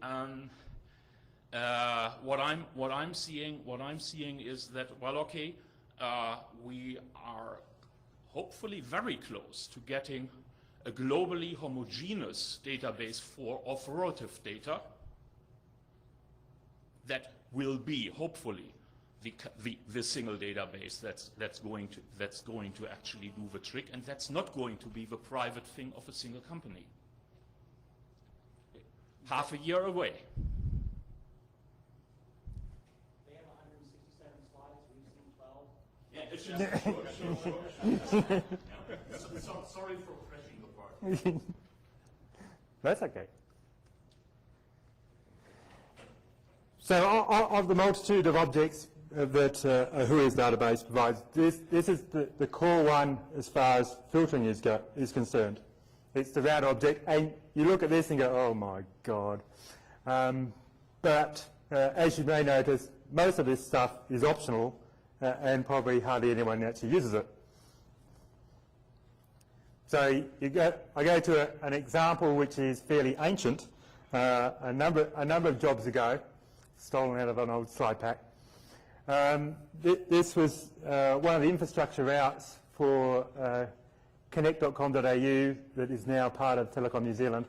What I'm seeing is that, well, okay, we are hopefully very close to getting a globally homogeneous database for authoritative data that will be hopefully the single database that's going to actually do the trick, and that's not going to be the private thing of a single company. Half a year away. It's just sure. So sorry for crashing the party.
That's okay. So of the multitude of objects that a WHOIS database provides, this is the core one as far as filtering is concerned. It's the route object, and you look at this and go, oh my God. But as you may notice, most of this stuff is optional, and probably hardly anyone actually uses it. So I go to an example which is fairly ancient. A number of jobs ago, stolen out of an old slide pack. This was one of the infrastructure routes for connect.com.au that is now part of Telecom New Zealand.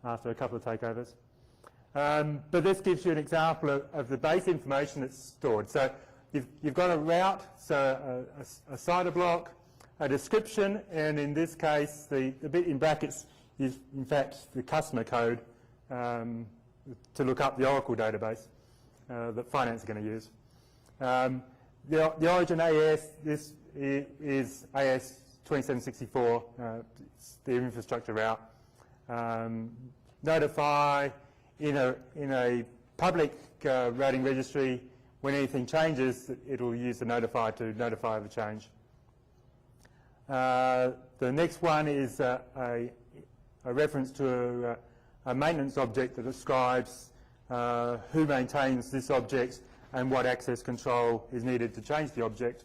after a couple of takeovers. But this gives you an example of the base information that's stored. So you've got a route, so a CIDR block, a description, and in this case, the bit in brackets is in fact the customer code to look up the Oracle database that finance are going to use. The origin AS, this is AS 2764, it's the infrastructure route. Notify in a public routing registry, when anything changes, it'll use the notify to notify of a change. The next one is a reference to a maintenance object that describes who maintains this object and what access control is needed to change the object.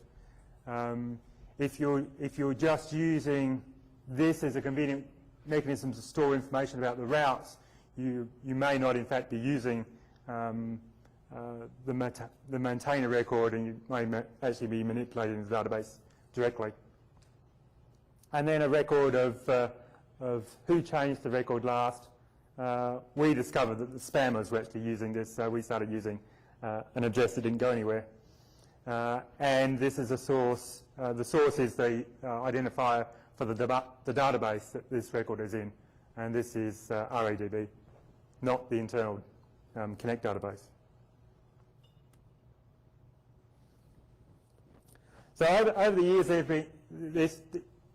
If you're just using this as a convenient mechanism to store information about the routes, you may not in fact be using the maintainer record, and you may actually be manipulating the database directly. And then a record of who changed the record last. We discovered that the spammers were actually using this, so we started using an address that didn't go anywhere. And this is a source. The source is the identifier for the database that this record is in, and this is RADB, not the internal Connect database. So over the years, there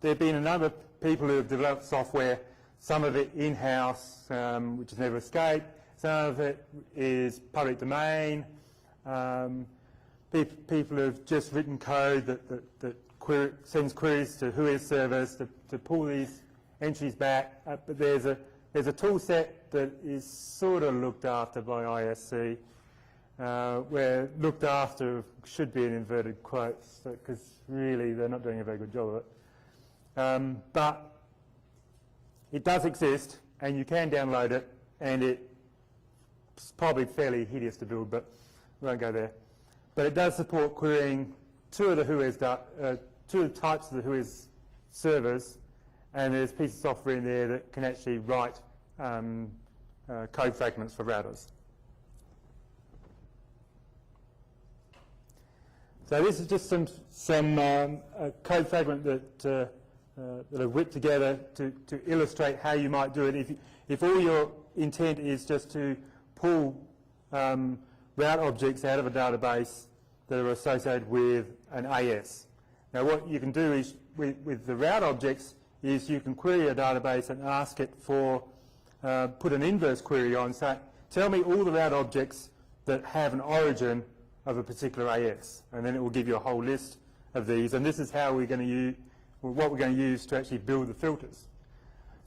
have been a number of people who have developed software, some of it in-house, which has never escaped, some of it is public domain, people who have just written code that sends queries to WHOIS servers to pull these entries back, but there's a tool set that is sort of looked after by ISC, where looked after should be in inverted quotes, because really they're not doing a very good job of it. But it does exist, and you can download it, and it's probably fairly hideous to build, but we won't go there. But it does support querying two of the types of the WHOIS servers, and there's pieces of software in there that can actually write code fragments for routers. So this is just some code fragment that I've whipped together to illustrate how you might do it. If all your intent is just to pull route objects out of a database that are associated with an AS. Now what you can do is, with the route objects, is you can query a database and ask it for, put an inverse query on, say, tell me all the route objects that have an origin of a particular AS, and then it will give you a whole list of these, and this is how we're going to use, what we're going to use to actually build the filters.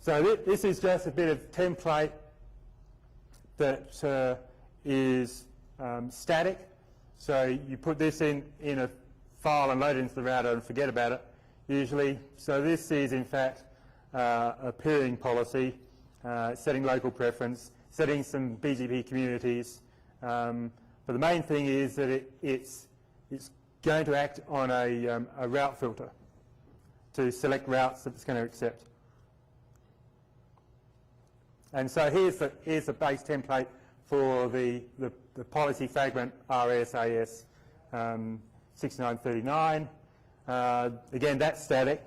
So this is just a bit of template that is static. So you put this in a file and load it into the router and forget about it, usually. So this is, in fact, a peering policy, setting local preference, setting some BGP communities. But the main thing is that it's going to act on a route filter to select routes that it's going to accept. And so here's the base template for the policy fragment RSAS 6939. Again, that's static.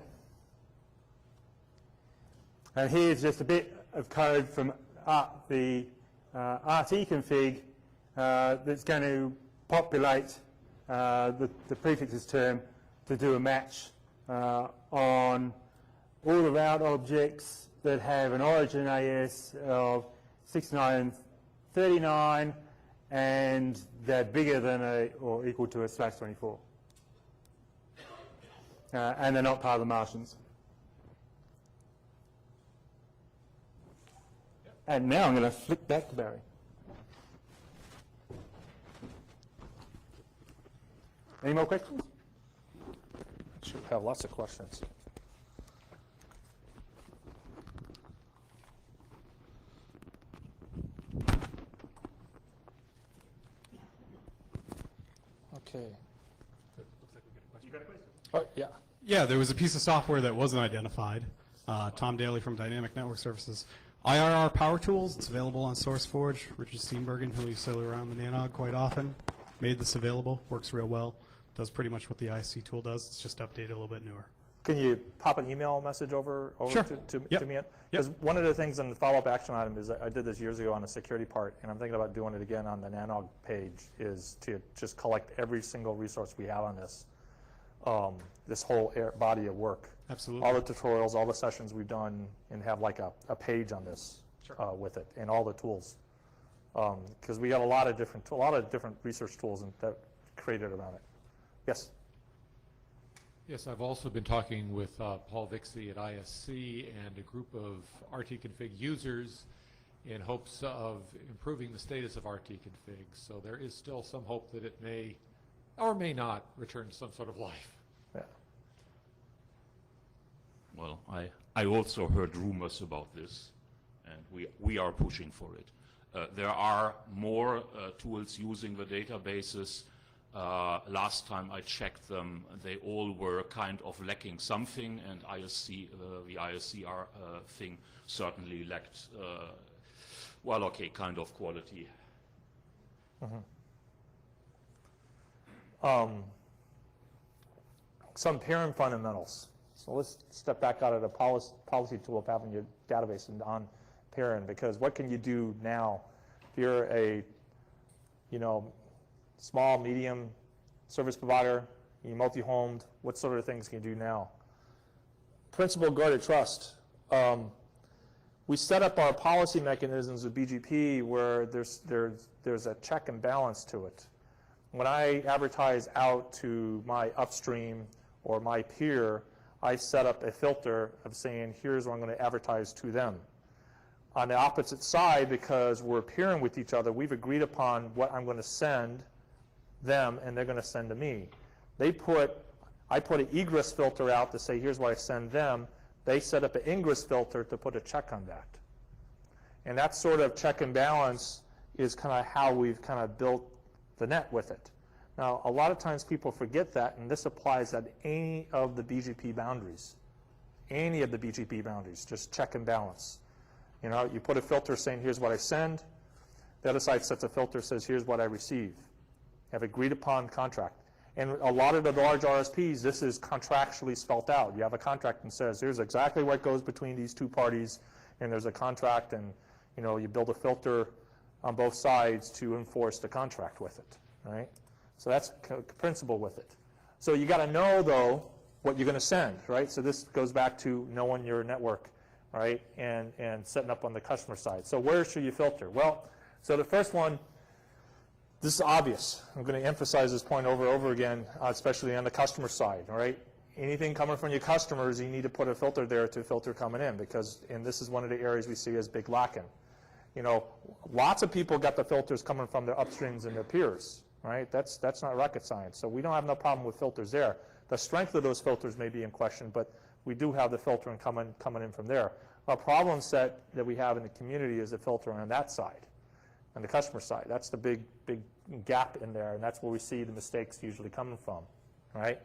And here's just a bit of code from the RT config that's going to populate the prefixes term to do a match on all the route objects that have an origin AS of 6939 and they're bigger than or equal to a /24. And they're not part of the Martians. And now I'm going to flick back to Barry. Any more questions?
Should have lots of questions. Okay.
You got a question?
Oh, yeah.
Yeah, there was a piece of software that wasn't identified. Tom Daly from Dynamic Network Services IRR Power Tools, it's available on SourceForge. Richard Steenbergen, who we sail around the NANOG quite often, made this available. Works real well. Does pretty much what the IC tool does. It's just updated a little bit newer.
Can you pop an email message over
Sure.
to
Yep.
me? Because one of the things in the follow-up action item is I did this years ago on the security part, and I'm thinking about doing it again on the NANOG page, is to just collect every single resource we have on this, this whole body of work.
Absolutely.
All the tutorials, all the sessions we've done, and have like a page on this with it, and all the tools. Because we got a lot of different research tools that created around it. Yes?
Yes, I've also been talking with Paul Vixie at ISC and a group of RTconfig users in hopes of improving the status of RTconfig. So there is still some hope that it may or may not return to some sort of life.
Yeah.
Well, I also heard rumors about this, and we are pushing for it. There are more tools using the databases. Last time I checked them, they all were kind of lacking something, and ISC, the ISCR thing certainly lacked, well, okay, kind of quality.
Some parent fundamentals. So let's step back out of the policy tool of having your database and on parent, because what can you do now if you're a, small, medium service provider, you're multi-homed, what sort of things can you do now? Principal guarded trust. We set up our policy mechanisms with BGP where there's a check and balance to it. When I advertise out to my upstream or my peer, I set up a filter of saying, here's what I'm going to advertise to them. On the opposite side, because we're peering with each other, we've agreed upon what I'm going to send them, and they're going to send to me. I put an egress filter out to say, here's what I send them. They set up an ingress filter to put a check on that. And that sort of check and balance is kind of how we've kind of built the net with it. Now, a lot of times people forget that, and this applies at any of the BGP boundaries. Any of the BGP boundaries, just check and balance. You put a filter saying, here's what I send. The other side sets a filter says, here's what I receive. Have agreed upon contract. And a lot of the large RSPs, this is contractually spelt out. You have a contract and says, here's exactly what goes between these two parties, and there's a contract, and you build a filter on both sides to enforce the contract with it, right? So that's principle with it. So you got to know, though, what you're going to send, right? So this goes back to knowing your network, right, and setting up on the customer side. So where should you filter? Well, so the first one, this is obvious. I'm going to emphasize this point over and over again, especially on the customer side, all right? Anything coming from your customers, you need to put a filter there to filter coming in, and this is one of the areas we see as big lacking. Lots of people got the filters coming from their upstreams and their peers, right? That's not rocket science. So we don't have no problem with filters there. The strength of those filters may be in question, but we do have the filtering coming in from there. Our problem set that we have in the community is the filtering on that side, on the customer side. That's the big gap in there, and that's where we see the mistakes usually coming from, right?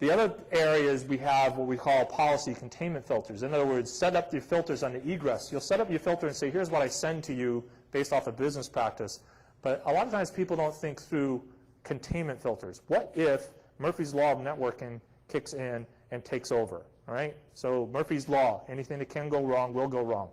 The other areas we have what we call policy containment filters. In other words, set up your filters on the egress. You'll set up your filter and say, here's what I send to you based off of business practice. But a lot of times people don't think through containment filters. What if Murphy's Law of networking kicks in and takes over, all right? So Murphy's Law, anything that can go wrong will go wrong.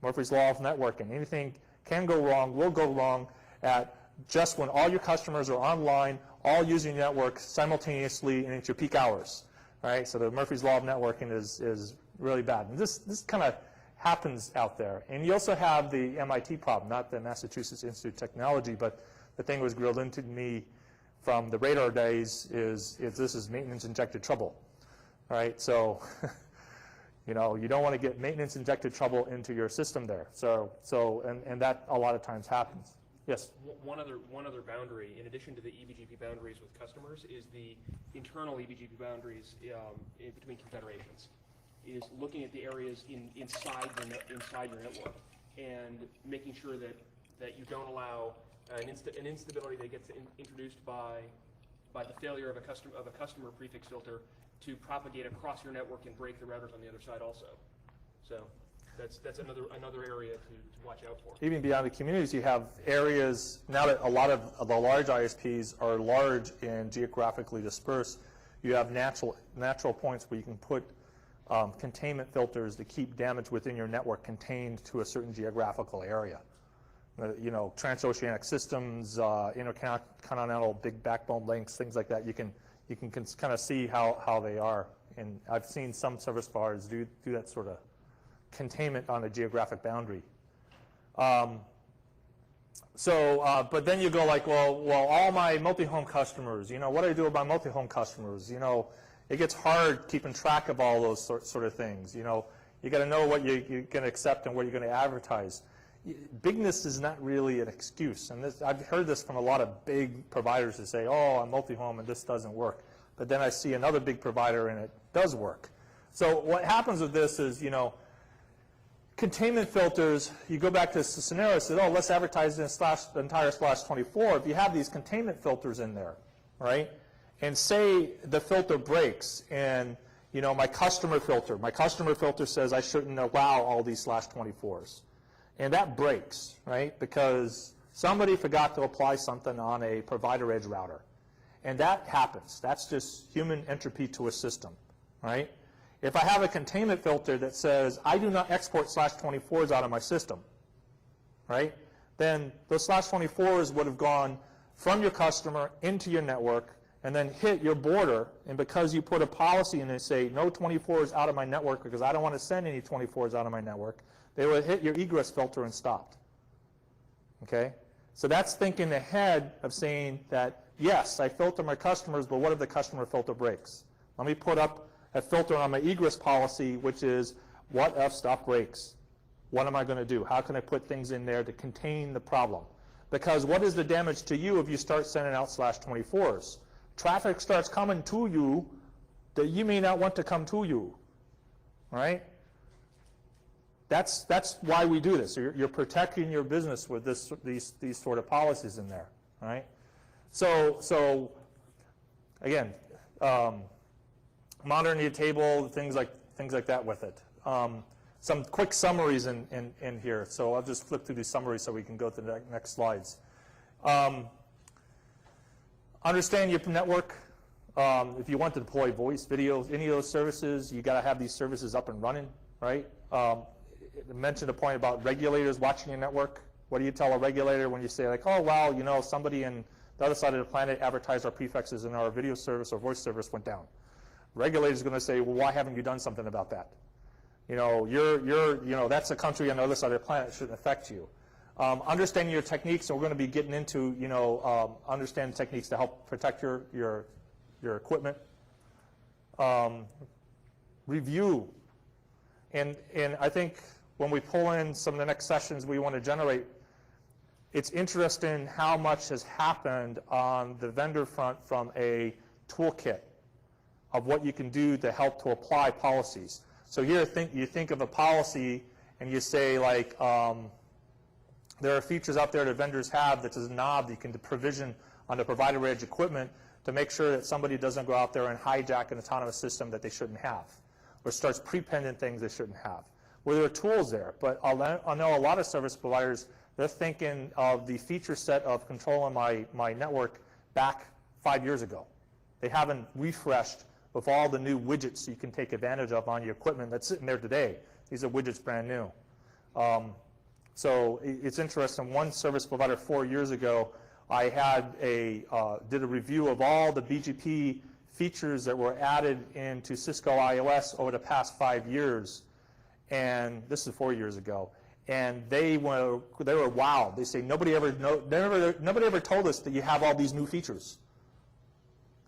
Murphy's Law of networking, anything can go wrong will go wrong at just when all your customers are online, all using your network simultaneously and at your peak hours, right? So the Murphy's Law of networking is really bad. And this kind of happens out there. And you also have the MIT problem, not the Massachusetts Institute of Technology, but the thing that was grilled into me from the radar days is this is maintenance injected trouble, right? So, you don't want to get maintenance injected trouble into your system there. And that a lot of times happens. Yes?
One other boundary, in addition to the eBGP boundaries with customers, is the internal eBGP boundaries in between confederations. Is looking at the areas inside your network and making sure that you don't allow an instability that gets introduced by the failure of a customer prefix filter to propagate across your network and break the routers on the other side also. So that's another area to watch out for.
Even beyond the communities, you have areas, now that a lot of the large ISPs are large and geographically dispersed, you have natural points where you can put containment filters to keep damage within your network contained to a certain geographical area. You know, transoceanic systems, intercontinental big backbone links, things like that. You can kind of see how they are. And I've seen some service providers do that sort of containment on a geographic boundary. But then you go like, well, all my multi-home customers, you know, what do I do about multi-home customers? You know, it gets hard keeping track of all those sort of things. You know, you got to know what you're going to accept and what you're going to advertise. Bigness is not really an excuse, and I've heard this from a lot of big providers who say, oh, I'm multi-home and this doesn't work. But then I see another big provider and it does work. So what happens with this is, you know, containment filters, you go back to the scenario and say, oh, let's advertise in the entire /24. If you have these containment filters in there, right, and say the filter breaks and, you know, my customer filter says I shouldn't allow all these /24s. And that breaks, right, because somebody forgot to apply something on a provider edge router. And that happens. That's just human entropy to a system, right? If I have a containment filter that says I do not export /24s out of my system, right, then those /24s would have gone from your customer into your network and then hit your border. And because you put a policy in and say no 24s out of my network because I don't want to send any 24s out of my network, they would hit your egress filter and stopped. Okay? So that's thinking ahead of saying that, yes, I filter my customers, but what if the customer filter breaks? Let me put up a filter on my egress policy, which is, what if stuff breaks? What am I going to do? How can I put things in there to contain the problem? Because what is the damage to you if you start sending out /24s? Traffic starts coming to you that you may not want to come to you, right? That's why we do this. You're protecting your business with these sort of policies in there, right? So again, monitoring the table, things like that with it. Some quick summaries in here. So I'll just flip through these summaries so we can go to the next slides. Understand your network. If you want to deploy voice, video, any of those services, you got to have these services up and running, right? I mentioned a point about regulators watching your network. What do you tell a regulator when you say like, oh, wow, you know, somebody in the other side of the planet advertised our prefixes and our video service or voice service went down? Regulator's going to say, well, why haven't you done something about that? You know, you know, that's a country on the other side of the planet. It shouldn't affect you. Understanding your techniques, and we're going to be getting into, you know, understanding techniques to help protect your equipment. Review. And I think when we pull in some of the next sessions we want to generate, it's interesting how much has happened on the vendor front from a toolkit of what you can do to help to apply policies. So here you think of a policy and you say like, there are features out there that vendors have that's a knob that you can provision on the provider edge equipment to make sure that somebody doesn't go out there and hijack an autonomous system that they shouldn't have, or starts prepending things they shouldn't have. Well, there are tools there, but I know a lot of service providers, they're thinking of the feature set of controlling my network back 5 years ago. They haven't refreshed with all the new widgets you can take advantage of on your equipment that's sitting there today. These are widgets brand new. So it's interesting. One service provider 4 years ago, I had did a review of all the BGP features that were added into Cisco iOS over the past 5 years, and this is 4 years ago. And they were wowed. They say nobody ever told us that you have all these new features.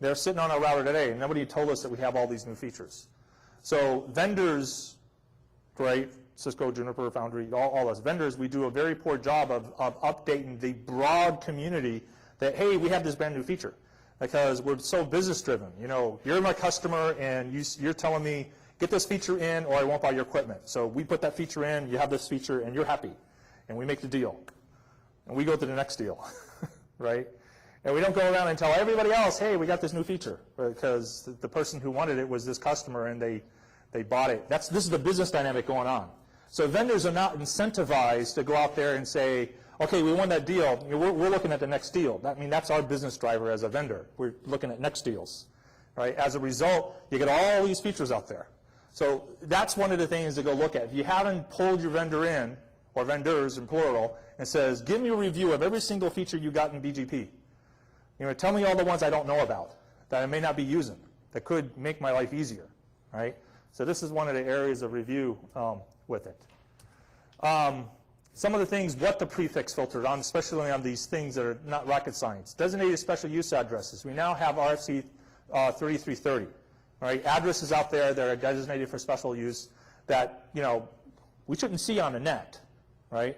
They're sitting on our router today, and nobody told us that we have all these new features. So vendors, right? Cisco, Juniper, Foundry, all those vendors, we do a very poor job of updating the broad community that, hey, we have this brand new feature, because we're so business driven. You know, you're my customer and you're telling me, get this feature in or I won't buy your equipment. So we put that feature in, you have this feature, and you're happy. And we make the deal. And we go to the next deal, right? And we don't go around and tell everybody else, hey, we got this new feature, because the person who wanted it was this customer and they bought it. This is the business dynamic going on. So vendors are not incentivized to go out there and say, okay, we won that deal. We're looking at the next deal. That's our business driver as a vendor. We're looking at next deals, right? As a result, you get all these features out there. So that's one of the things to go look at. If you haven't pulled your vendor in, or vendors in plural, and says, give me a review of every single feature you got in BGP. Tell me all the ones I don't know about that I may not be using that could make my life easier, right? So this is one of the areas of review with it. Some of the things, what the prefix filtered on, especially on these things that are not rocket science. Designated special use addresses. We now have RFC 3330, right? Addresses out there that are designated for special use that, we shouldn't see on the net, right?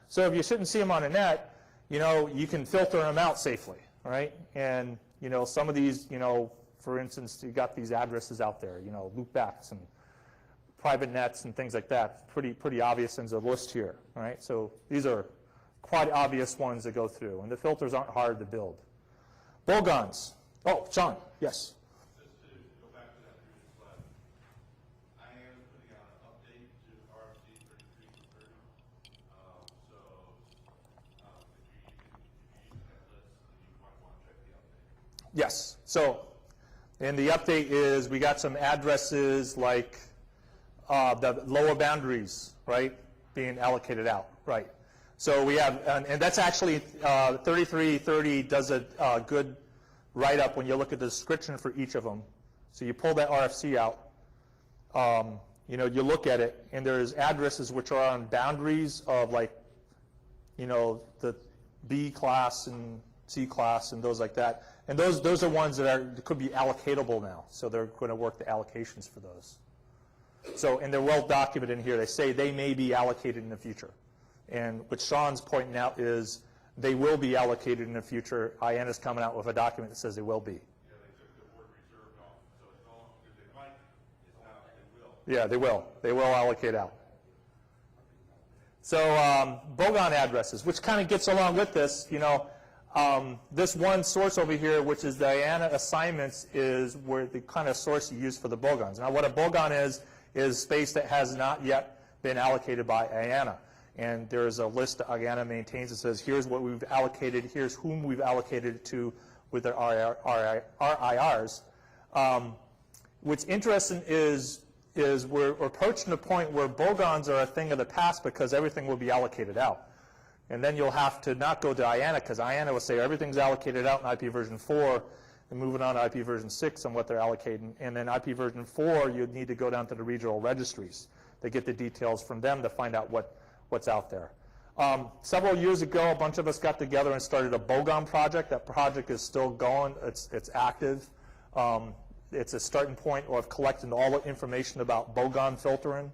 So if you shouldn't see them on the net, you can filter them out safely, right? And, some of these, for instance, you got these addresses out there, loopbacks and private nets and things like that. Pretty obvious in the list here, right? So these are quite obvious ones to go through, and the filters aren't hard to build. Bogons. Oh, Sean, yes.
Just to go back to that previous slide, I am putting out an update to RFC 3330. So if you're using that list, then you might want to check the update.
Yes. So, and the update is we got some addresses like the lower boundaries, right, being allocated out, right. So we have, and that's actually 3330 does a good write-up when you look at the description for each of them. So you pull that RFC out, you look at it, and there's addresses which are on boundaries of like, the B class and C class and those like that. And those are ones that could be allocatable now. So they're going to work the allocations for those. So, and they're well documented in here. They say they may be allocated in the future. And what Sean's pointing out is they will be allocated in the future. IANA's coming out with a document that says they will be.
Yeah, they took the word reserved off. So it's no longer they might, it's now they will.
Yeah, they will. They will allocate out. So Bogon addresses, which kind of gets along with this, this one source over here, which is the IANA assignments, is where the kind of source you use for the Bogons. Now, what a Bogon is space that has not yet been allocated by IANA. And there's a list that IANA maintains that says, here's what we've allocated, here's whom we've allocated it to with their RIRs. What's interesting is we're approaching a point where Bogons are a thing of the past because everything will be allocated out. And then you'll have to not go to IANA because IANA will say everything's allocated out in IP version 4 and moving on to IP version 6 on what they're allocating. And then IP version 4, you'd need to go down to the regional registries to get the details from them to find out what's out there. Several years ago, a bunch of us got together and started a Bogon project. That project is still going. It's active. It's a starting point of collecting all the information about Bogon filtering,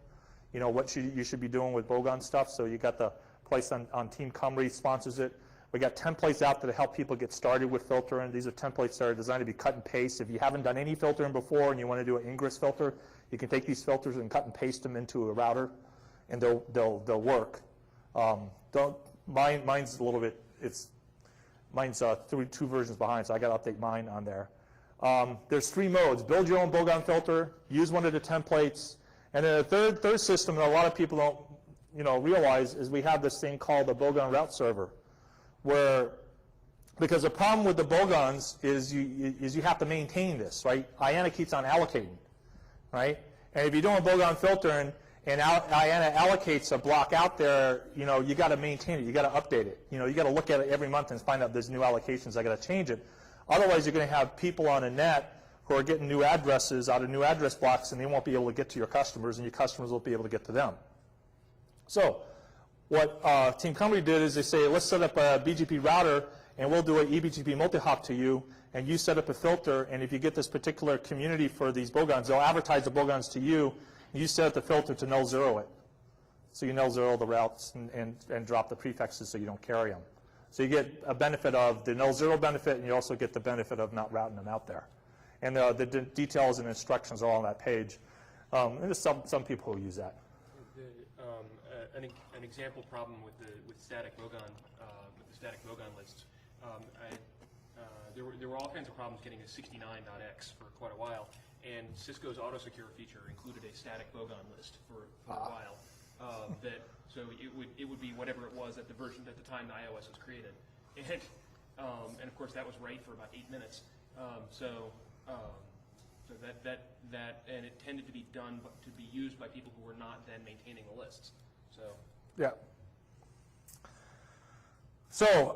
what you should be doing with Bogon stuff. So you got the place on Team Cymru sponsors it. We got templates out there to help people get started with filtering. These are templates that are designed to be cut and paste. If you haven't done any filtering before and you want to do an ingress filter, you can take these filters and cut and paste them into a router, and they'll work. Mine's a little bit. Mine's 2 versions behind, so I got to update mine on there. There's 3 modes: build your own Bogon filter, use one of the templates, and then a third system that a lot of people don't realize is we have this thing called the Bogon route server, where, because the problem with the Bogons is you have to maintain this, right? IANA keeps on allocating, right? And if you're doing Bogon filtering and IANA allocates a block out there, you got to maintain it, you got to update it, you got to look at it every month and find out there's new allocations. I got to change it. Otherwise, you're going to have people on the net who are getting new addresses out of new address blocks, and they won't be able to get to your customers, and your customers won't be able to get to them. So what Team Cymru did is they say, let's set up a BGP router, and we'll do an eBGP multi-hop to you, and you set up a filter, and if you get this particular community for these Bogons, they'll advertise the Bogons to you, and you set up the filter to null zero it. So you null zero the routes and drop the prefixes so you don't carry them. So you get a benefit of the null zero benefit, and you also get the benefit of not routing them out there. And the details and instructions are all on that page. And there's some people who use that.
An example problem with static Bogon with the static Bogon list. There were all kinds of problems getting a 69.x for quite a while, and Cisco's autosecure feature included a static Bogon list for a while. So it would be whatever it was at the version at the time the iOS was created, and of course that was right for about 8 minutes. So and it tended to be done to be used by people who were not then maintaining the lists. So
yeah. So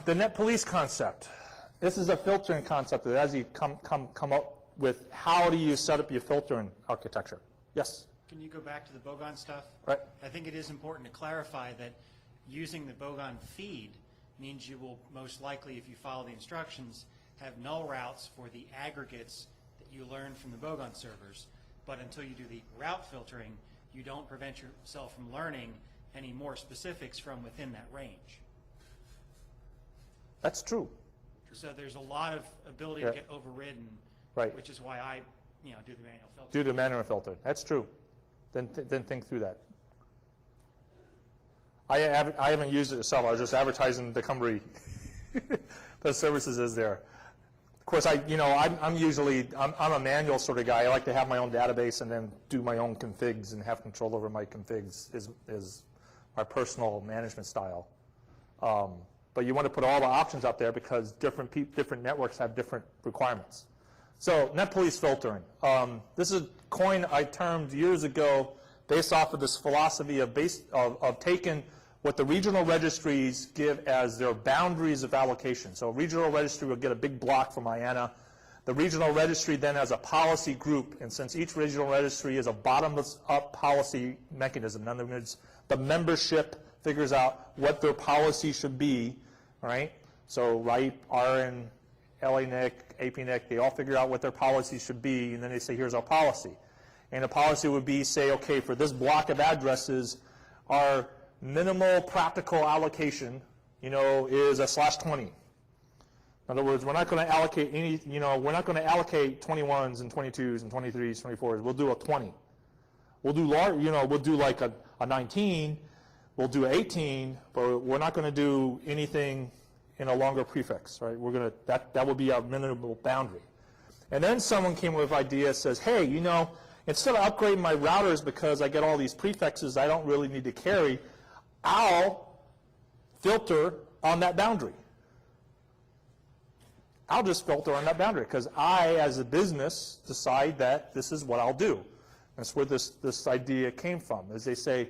the net police concept. This is a filtering concept that as you come up with how do you set up your filtering architecture. Yes?
Can you go back to the Bogon stuff?
Right.
I think it is important to clarify that using the Bogon feed means you will most likely, if you follow the instructions, have null routes for the aggregates that you learn from the Bogon servers. But until you do the route filtering, you don't prevent yourself from learning any more specifics from within that range.
That's true.
So there's a lot of ability
Yeah.
to get overridden,
Right.
which is why I do the manual filter.
Do the manual filter. That's true. Then think through that. I haven't used it myself. I was just advertising the Cumry. The services is there. Of course, I'm a manual sort of guy. I like to have my own database and then do my own configs and have control over my configs is my personal management style. But you want to put all the options out there because different networks have different requirements. So net police filtering. This is a coin I termed years ago based off of this philosophy of taking what the regional registries give as their boundaries of allocation. So a regional registry will get a big block from IANA. The regional registry then has a policy group, and since each regional registry is a bottoms-up policy mechanism, in other words, the membership figures out what their policy should be, right? So RIPE, RN, LANIC, APNIC, they all figure out what their policy should be, and then they say, here's our policy. And the policy would be, say, okay, for this block of addresses, our minimal practical allocation, is a /20. In other words, we're not going to allocate we're not going to allocate 21s and 22s and 23s, 24s. We'll do a 20. We'll do we'll do like a 19. We'll do 18, but we're not going to do anything in a longer prefix, right? We're going to that will be our minimal boundary. And then someone came with an idea, says, hey, instead of upgrading my routers because I get all these prefixes I don't really need to carry, I'll filter on that boundary. I'll just filter on that boundary because I, as a business, decide that this is what I'll do. That's where this idea came from, is they say,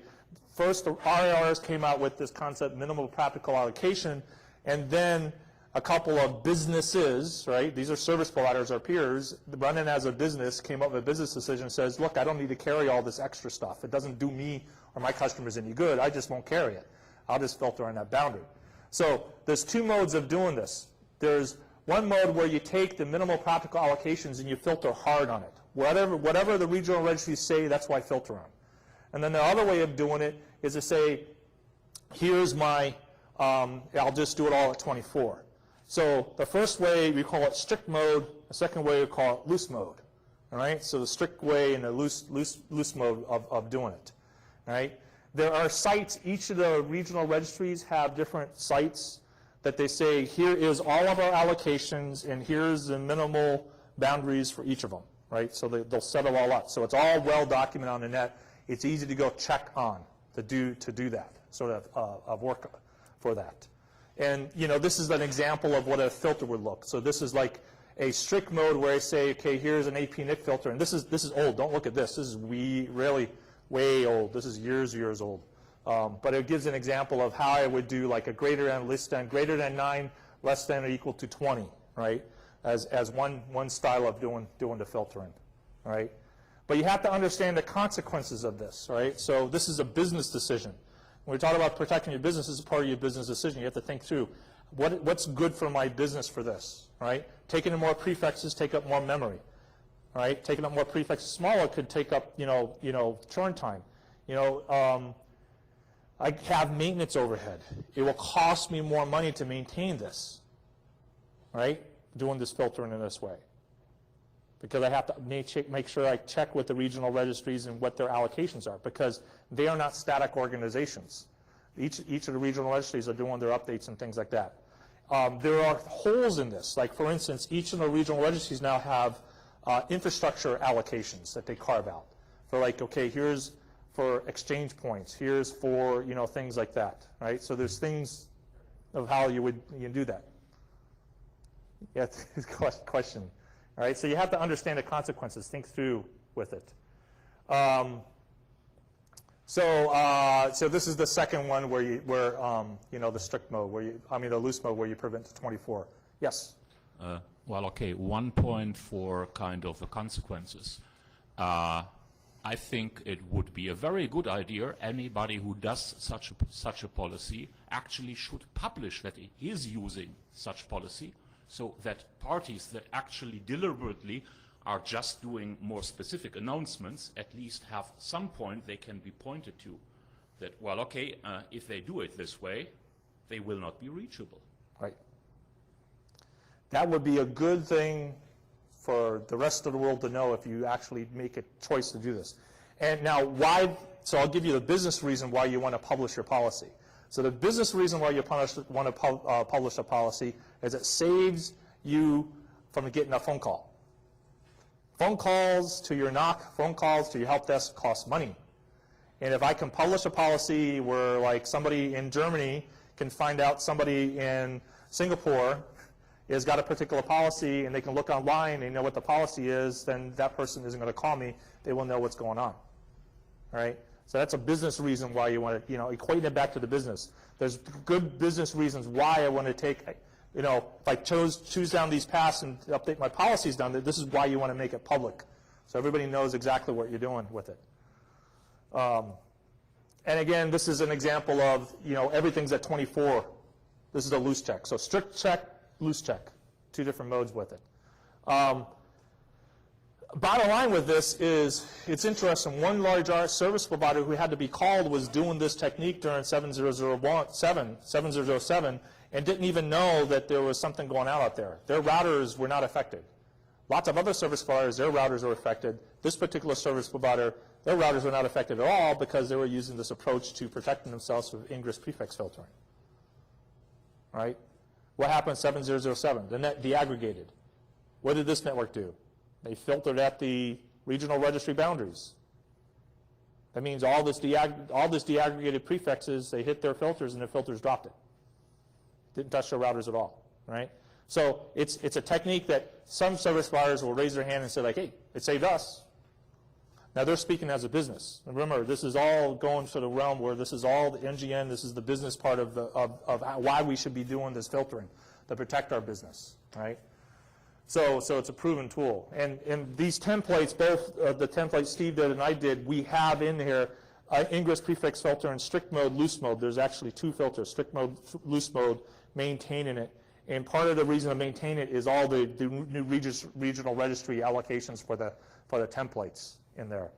first the RARs came out with this concept, minimal practical allocation, and then a couple of businesses, right, these are service providers or peers, running as a business, came up with a business decision and says, look, I don't need to carry all this extra stuff. It doesn't do me or my customers any good. I just won't carry it. I'll just filter on that boundary. So there's two modes of doing this. There's one mode where you take the minimal practical allocations and you filter hard on it. Whatever the regional registries say, that's why I filter on. And then the other way of doing it is to say, here's my, I'll just do it all at 24. So the first way, we call it strict mode. The second way, we call it loose mode. All right? So the strict way and the loose mode of doing it. All right? There are sites, each of the regional registries have different sites that they say, here is all of our allocations, and here's the minimal boundaries for each of them. Right? So they'll set it all up. So it's all well documented on the net. It's easy to go check on to do that, sort of work for that. And this is an example of what a filter would look. So this is like a strict mode where I say, okay, here's an APNIC filter, and this is old. Don't look at this. This is really way old. This is years old. But it gives an example of how I would do like a greater than, less than, greater than 9, less than or equal to 20, right? As one style of doing the filtering, right? But you have to understand the consequences of this, right? So this is a business decision. When we talk about protecting your business, this is part of your business decision. You have to think through, what's good for my business for this, right? Taking in more prefixes take up more memory, right? Taking up more prefixes smaller could take up, churn time. I have maintenance overhead. It will cost me more money to maintain this, right? Doing this filtering in this way. Because I have to make sure I check with the regional registries and what their allocations are, because they are not static organizations. Each of the regional registries are doing their updates and things like that. There are holes in this. Like, for instance, each of the regional registries now have infrastructure allocations that they carve out. For like, okay, here's for exchange points. Here's for, you know, things like that, right? So there's things of how you do that. Yeah, question. All right, so you have to understand the consequences. Think through with it. So this is the second one where you know, the strict mode, the loose mode where you prevent to 24. Yes.
Well, okay, 1 point for kind of the consequences. I think it would be a very good idea. Anybody who does such a policy actually should publish that it is using such policy, so that parties that actually deliberately are just doing more specific announcements at least have some point they can be pointed to. That, well, okay, if they do it this way, they will not be reachable.
Right. That would be a good thing for the rest of the world to know if you actually make a choice to do this. And now why, so I'll give you the business reason why you want to publish your policy. So the business reason why you want to publish a policy is it saves you from getting a phone call. Phone calls to your NOC, phone calls to your help desk cost money. And if I can publish a policy where, like, somebody in Germany can find out somebody in Singapore has got a particular policy and they can look online and they know what the policy is, then that person isn't going to call me. They will know what's going on. All right? So that's a business reason why you want to, you know, equate it back to the business. There's good business reasons why I want to take, you know, if I choose down these paths and update my policies down there, this is why you want to make it public. So everybody knows exactly what you're doing with it. And again, this is an example of, you know, everything's at 24. This is a loose check. So strict check, loose check, 2 different modes with it. Bottom line with this is, it's interesting, one large service provider who had to be called was doing this technique during 7007, and didn't even know that there was something going on out there. Their routers were not affected. Lots of other service providers, their routers were affected. This particular service provider, their routers were not affected at all because they were using this approach to protecting themselves with ingress prefix filtering. Right? What happened in 7007? The net deaggregated. What did this network do? They filtered at the regional registry boundaries. That means all this deaggregated prefixes, they hit their filters and their filters dropped it. Didn't touch their routers at all, right? So it's a technique that some service providers will raise their hand and say, like, hey, it saved us. Now they're speaking as a business. And remember, this is all going to the realm where this is all the NGN, this is the business part of why we should be doing this filtering, to protect our business, right? So it's a proven tool. And these templates, both the templates Steve did and I did, we have in here ingress prefix filter and strict mode, loose mode. There's actually 2 filters, strict mode, loose mode, maintaining it. And part of the reason to maintain it is all the new regional registry allocations for the templates in there.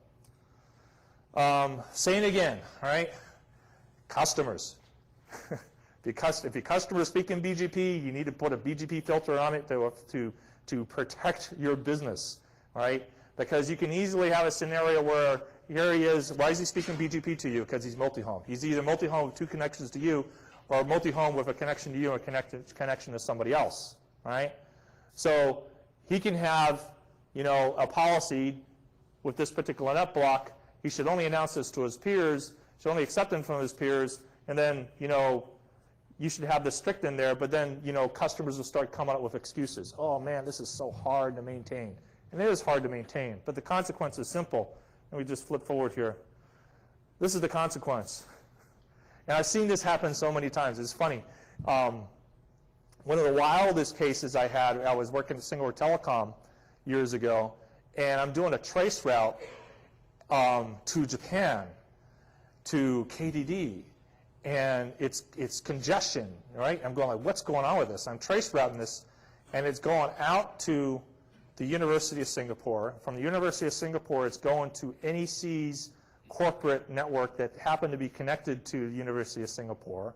Saying again, all right, customers. If your customer is speaking BGP, you need to put a BGP filter on it to protect your business, all right? Because you can easily have a scenario where here he is, why is he speaking BGP to you? Because he's multi-home. He's either multi-home with 2 connections to you or multi-home with a connection to you and a connection to somebody else, all right? So he can have, you know, a policy with this particular net block. He should only announce this to his peers, should only accept them from his peers, and then, you know, you should have the strict in there, but then, you know, customers will start coming up with excuses. Oh man, this is so hard to maintain. And it is hard to maintain, but the consequence is simple. And we just flip forward here. This is the consequence. And I've seen this happen so many times. It's funny. One of the wildest cases I had, I was working at Singapore Telecom years ago, and I'm doing a trace route to Japan, to KDD. And it's congestion, right? I'm going like, what's going on with this? I'm trace routing this, and it's going out to the University of Singapore. From the University of Singapore, it's going to NEC's corporate network that happened to be connected to the University of Singapore.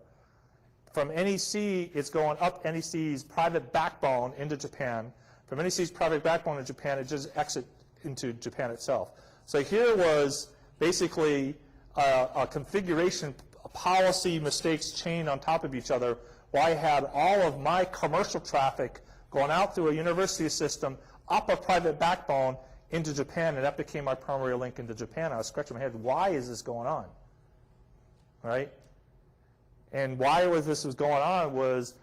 From NEC, it's going up NEC's private backbone into Japan. From NEC's private backbone in Japan, it just exits into Japan itself. So here was basically a configuration policy mistakes chained on top of each other, where I had all of my commercial traffic going out through a university system, up a private backbone into Japan, and that became my primary link into Japan. I was scratching my head, why is this going on? Right? And why this was going on was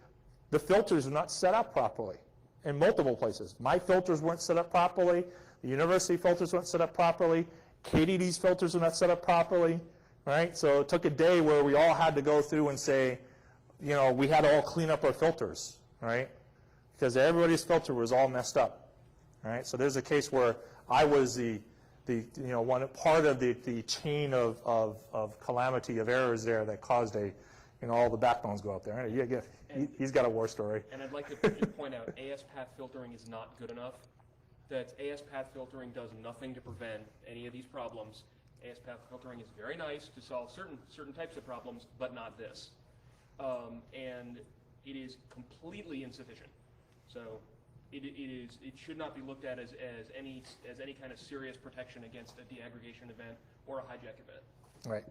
the filters were not set up properly in multiple places. My filters weren't set up properly. The university filters weren't set up properly. KDD's filters were not set up properly. Right? So it took a day where we all had to go through and say, you know, we had to all clean up our filters, right? Because everybody's filter was all messed up. Right? So there's a case where I was one part of the chain of calamity of errors there that caused all the backbones go up there. He's got a war story.
And I'd like to just point out, AS path filtering is not good enough. That AS path filtering does nothing to prevent any of these problems. AS path filtering is very nice to solve certain types of problems, but not this. And it is completely insufficient. So it should not be looked at as any kind of serious protection against a deaggregation event or a hijack event.
Right.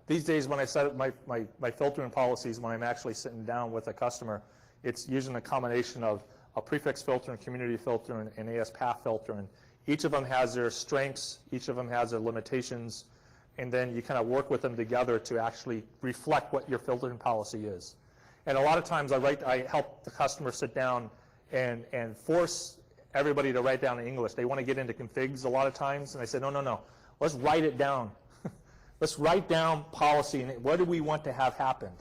These days, when I set up my filtering policies, when I'm actually sitting down with a customer, it's using a combination of a prefix filter and community filter and AS path filter. And each of them has their strengths, each of them has their limitations, and then you kind of work with them together to actually reflect what your filtering policy is. And a lot of times I help the customer sit down and force everybody to write down in English. They want to get into configs a lot of times, and I say, no, let's write it down. Let's write down policy and what do we want to have happened.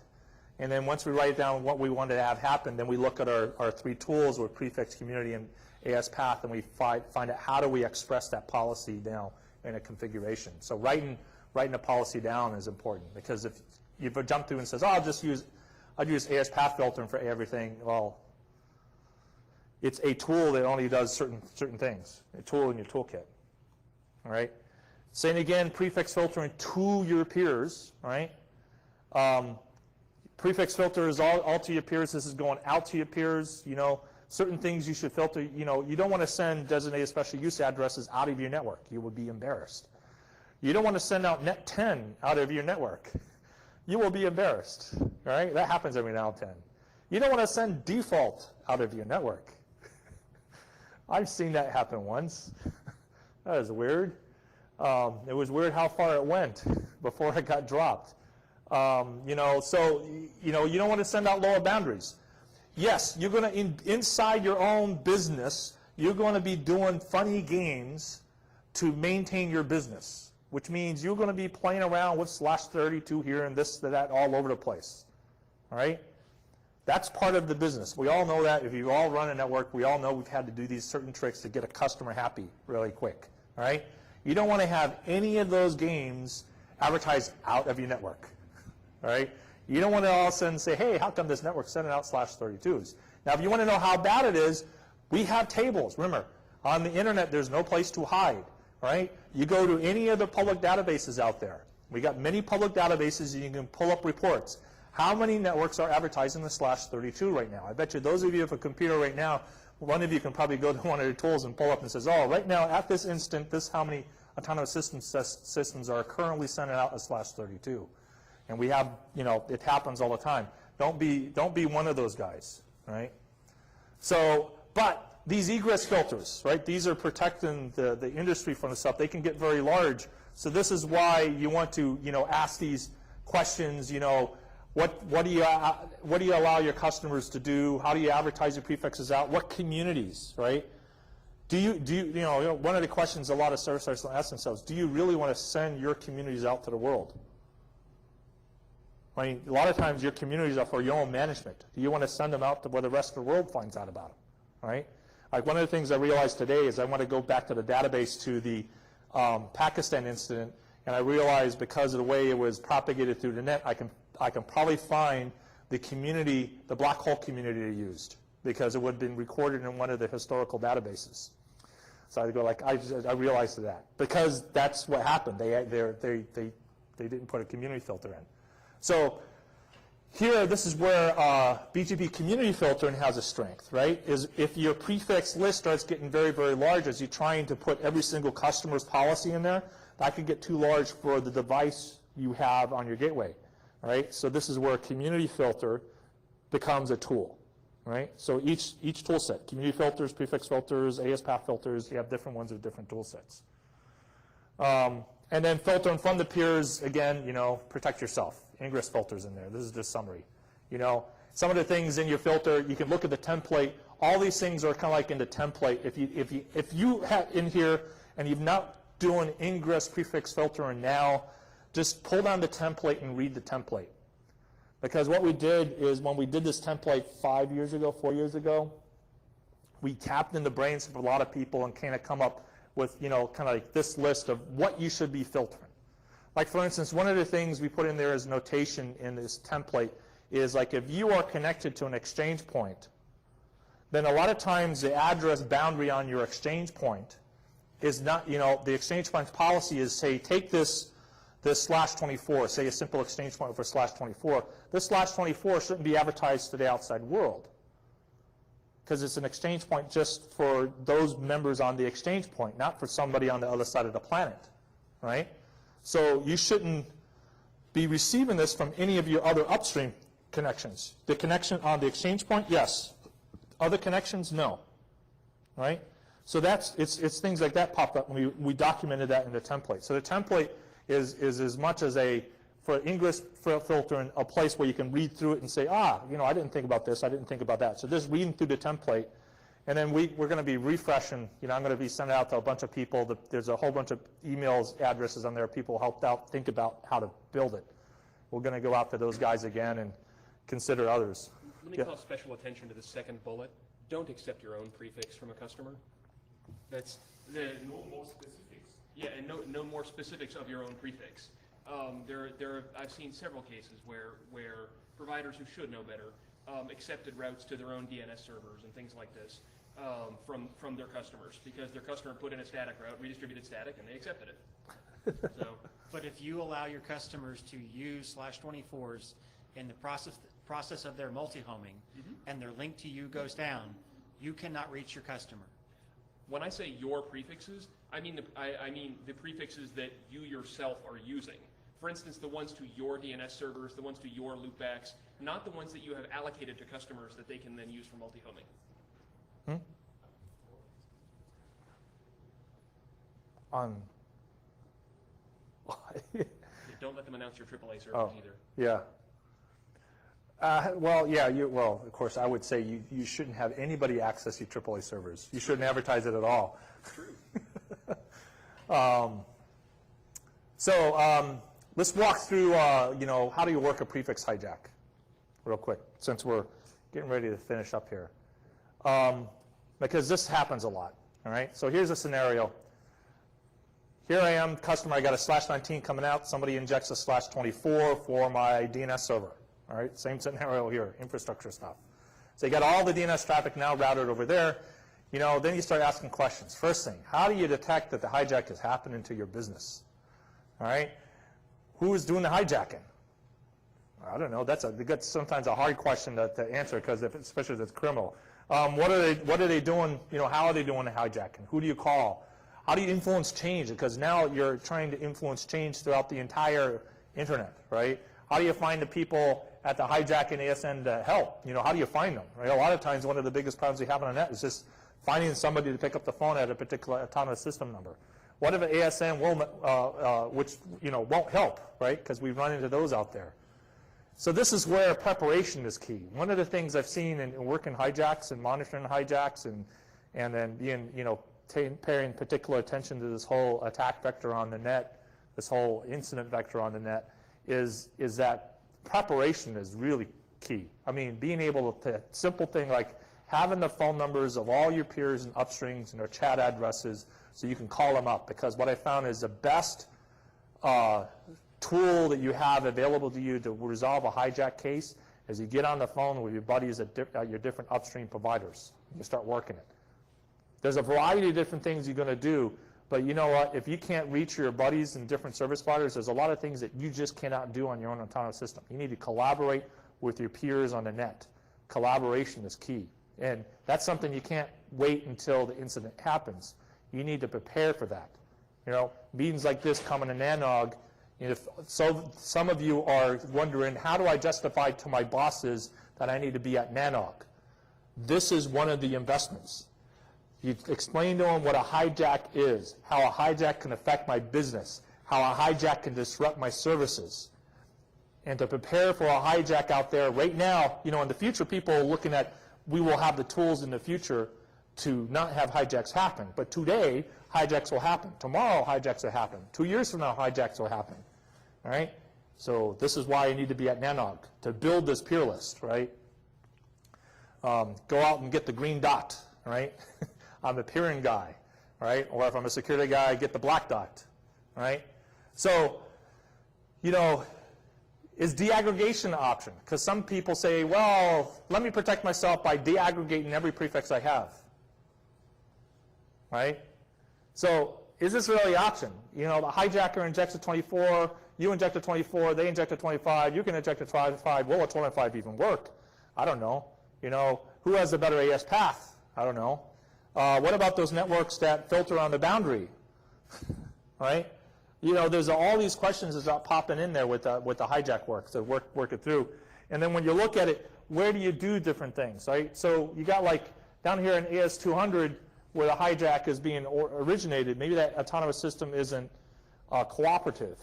And then once we write down what we want to have happen, then we look at our three tools with prefix, community, and AS path, and we find out how do we express that policy now in a configuration. So writing a policy down is important, because if you jump through and says, oh, I'll use AS path filtering for everything, well, it's a tool that only does certain things, a tool in your toolkit. All right. Saying again, prefix filtering to your peers, right? Prefix filter is all to your peers. This is going out to your peers. You know, certain things you should filter. You know, you don't want to send designated special use addresses out of your network. You would be embarrassed. You don't want to send out net 10 out of your network. You will be embarrassed, right? That happens every now and then. You don't want to send default out of your network. I've seen that happen once. That is weird. It was weird how far it went before it got dropped. So you don't want to send out lower boundaries. Yes, you're going to, inside your own business, you're going to be doing funny games to maintain your business, which means you're going to be playing around with /32 here and this, that, all over the place. All right? That's part of the business. We all know that. If you all run a network, we all know we've had to do these certain tricks to get a customer happy really quick. All right? You don't want to have any of those games advertised out of your network. All right? You don't want to all of a sudden say, hey, how come this network's sending out /32s? Now, if you want to know how bad it is, we have tables. Remember, on the internet, there's no place to hide. Right? You go to any of the public databases out there. We got many public databases, and you can pull up reports. How many networks are advertising the /32 right now? I bet you those of you with a computer right now, one of you can probably go to one of your tools and pull up and says, oh, right now at this instant, this how many autonomous systems are currently sending out a /32. And we have, it happens all the time. Don't be one of those guys, right? So, but these egress filters, right? These are protecting the industry from the stuff. They can get very large. So this is why you want to, ask these questions. What do you allow your customers to do? How do you advertise your prefixes out? What communities, right? One of the questions a lot of service providers ask themselves: do you really want to send your communities out to the world? I mean, a lot of times your communities are for your own management. Do you want to send them out to where the rest of the world finds out about them, right? Like one of the things I realized today is I want to go back to the database to the Pakistan incident, and I realized because of the way it was propagated through the net, I can probably find the community, the black hole community they used, because it would have been recorded in one of the historical databases. So I go like, I realized that because that's what happened. They didn't put a community filter in. So here, this is where BGP community filtering has a strength, right? Is if your prefix list starts getting very, very large as you're trying to put every single customer's policy in there, that could get too large for the device you have on your gateway, right? So this is where a community filter becomes a tool, right? So each tool set, community filters, prefix filters, ASPath filters, you have different ones with different tool sets. And then filter and fund the peers, again, protect yourself. Ingress filters in there. This is just summary. Some of the things in your filter, you can look at the template. All these things are kind of like in the template. If you have in here and you've not doing ingress prefix filter and now, just pull down the template and read the template. Because what we did is when we did this template 4 years ago, we tapped in the brains of a lot of people and kind of come up with, kind of like this list of what you should be filtering. Like for instance, one of the things we put in there as notation in this template is like if you are connected to an exchange point, then a lot of times the address boundary on your exchange point is not, the exchange point policy is say, take this /24, say a simple exchange point for /24. This /24 shouldn't be advertised to the outside world because it's an exchange point just for those members on the exchange point, not for somebody on the other side of the planet, right? So you shouldn't be receiving this from any of your other upstream connections. The connection on the exchange point, yes. Other connections, no, right? So it's things like that popped up, and we documented that in the template. So the template is as much as for ingress filter and a place where you can read through it and say, I didn't think about this, I didn't think about that. So just reading through the template, and then we're going to be refreshing. I'm going to be sending out to a bunch of people. There's a whole bunch of emails, addresses on there. People helped out think about how to build it. We're going to go out to those guys again and consider others.
Let me call special attention to the second bullet. Don't accept your own prefix from a customer. That's no more specifics. Yeah, and no more specifics of your own prefix. I've seen several cases where providers who should know better accepted routes to their own DNS servers and things like this from their customers because their customer put in a static route, redistributed static, and they accepted it. So,
but if you allow your customers to use /24s in the process of their multi-homing, and their link to you goes down, you cannot reach your customer.
When I say your prefixes, I mean the prefixes that you yourself are using. For instance, the ones to your DNS servers, the ones to your loopbacks, not the ones that you have allocated to customers that they can then use for multi-homing. Don't let them announce your AAA servers either.
Yeah. Of course, I would say you shouldn't have anybody access your AAA servers. You shouldn't advertise it at all.
True.
Let's walk through, how do you work a prefix hijack real quick, since we're getting ready to finish up here. Because this happens a lot, all right? So here's a scenario. Here I am, customer, I got a /19 coming out. Somebody injects a /24 for my DNS server. All right, same scenario here, infrastructure stuff. So you got all the DNS traffic now routed over there. Then you start asking questions. First thing, how do you detect that the hijack is happening to your business? All right, who is doing the hijacking? I don't know. That's sometimes a hard question to answer because especially if it's criminal. What are they doing? How are they doing the hijacking? Who do you call? How do you influence change? Because now you're trying to influence change throughout the entire internet, right? How do you find the people at the hijacking ASN to help? How do you find them? Right? A lot of times, one of the biggest problems we have on the net is just finding somebody to pick up the phone at a particular autonomous system number. What if an ASN won't help, right? Because we run into those out there. So this is where preparation is key. One of the things I've seen in working hijacks and monitoring hijacks and then being, paying particular attention to this whole attack vector on the net, this whole incident vector on the net, is that preparation is really key. I mean, being able to, simple thing like having the phone numbers of all your peers and upstreams and their chat addresses so you can call them up, because what I found is the best tool that you have available to you to resolve a hijack case is you get on the phone with your buddies at your different upstream providers. You start working it. There's a variety of different things you're going to do, but you know what? If you can't reach your buddies and different service providers, there's a lot of things that you just cannot do on your own autonomous system. You need to collaborate with your peers on the net. Collaboration is key. And that's something you can't wait until the incident happens. You need to prepare for that. Meetings like this coming to NANOG, so some of you are wondering, how do I justify to my bosses that I need to be at NANOG? this is one of the investments. You explain to them what a hijack is, how a hijack can affect my business, how a hijack can disrupt my services. And to prepare for a hijack out there right now, in the future, people are looking at, we will have the tools in the future to not have hijacks happen. But today, hijacks will happen. Tomorrow, hijacks will happen. 2 years from now, hijacks will happen. All right? So this is why you need to be at NANOG, to build this peer list, right? Go out and get the green dot, right? I'm the peering guy, right? Or if I'm a security guy, get the black dot, right? So, is deaggregation an option? Because some people say, well, let me protect myself by deaggregating every prefix I have, right? So is this really an option? The hijacker injects a 24, you inject a 24, they inject a 25, you can inject a 25, will a 25 even work? I don't know. Who has the better AS path? I don't know. What about those networks that filter on the boundary, right? There's all these questions that are popping in there with the hijack work, so work it through. And then when you look at it, where do you do different things, right? So you got like down here in AS200 where the hijack is being originated, maybe that autonomous system isn't cooperative.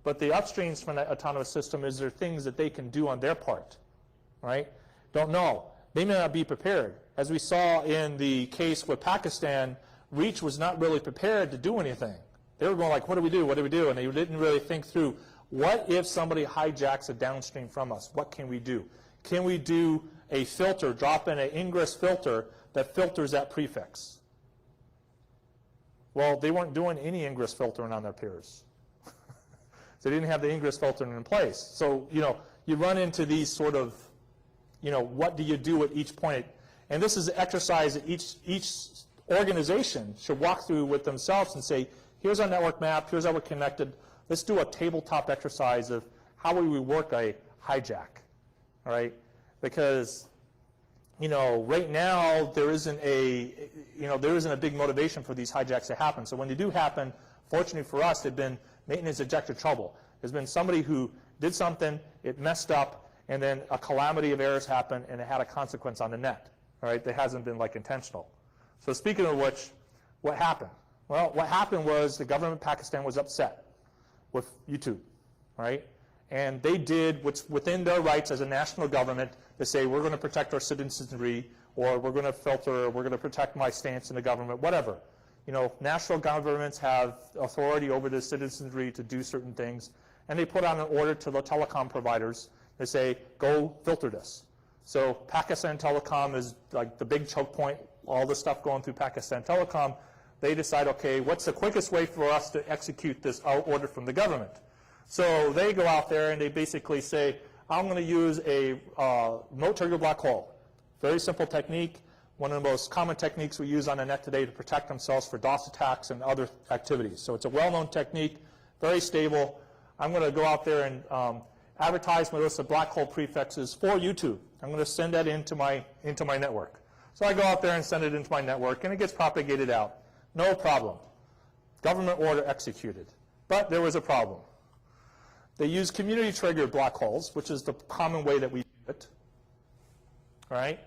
But the upstreams from that autonomous system, is there things that they can do on their part, right? Don't know. They may not be prepared. As we saw in the case with Pakistan, Reach was not really prepared to do anything. They were going like, what do we do? What do we do? And they didn't really think through, what if somebody hijacks a downstream from us? What can we do? Can we do a filter, drop in an ingress filter that filters that prefix? Well, they weren't doing any ingress filtering on their peers. They didn't have the ingress filtering in place. So, you run into these sort of, what do you do at each point? And this is an exercise that each organization should walk through with themselves and say, here's our network map, here's how we're connected. Let's do a tabletop exercise of how would we work a hijack, all right? Because, right now there isn't a big motivation for these hijacks to happen. So when they do happen, fortunately for us, they've been maintenance ejected trouble. There's been somebody who did something, it messed up, and then a calamity of errors happened, and it had a consequence on the net, all right? That hasn't been like intentional. So speaking of which, what happened? Well, what happened was the government of Pakistan was upset with YouTube, right? And they did what's within their rights as a national government to say, we're going to protect our citizenry, or we're going to filter, or we're going to protect my stance in the government, whatever. National governments have authority over the citizenry to do certain things, and they put out an order to the telecom providers to say, go filter this. So Pakistan Telecom is like the big choke point, all the stuff going through Pakistan Telecom. They decide, okay, what's the quickest way for us to execute this order from the government? So they go out there and they basically say, I'm going to use a remote target black hole. Very simple technique, one of the most common techniques we use on the net today to protect themselves for DOS attacks and other activities. So it's a well-known technique, very stable. I'm going to go out there and advertise my list of black hole prefixes for YouTube. I'm going to send that into my network. So I go out there and send it into my network, and it gets propagated out. No problem. Government order executed. But there was a problem. They used community-triggered black holes, which is the common way that we do it. All right?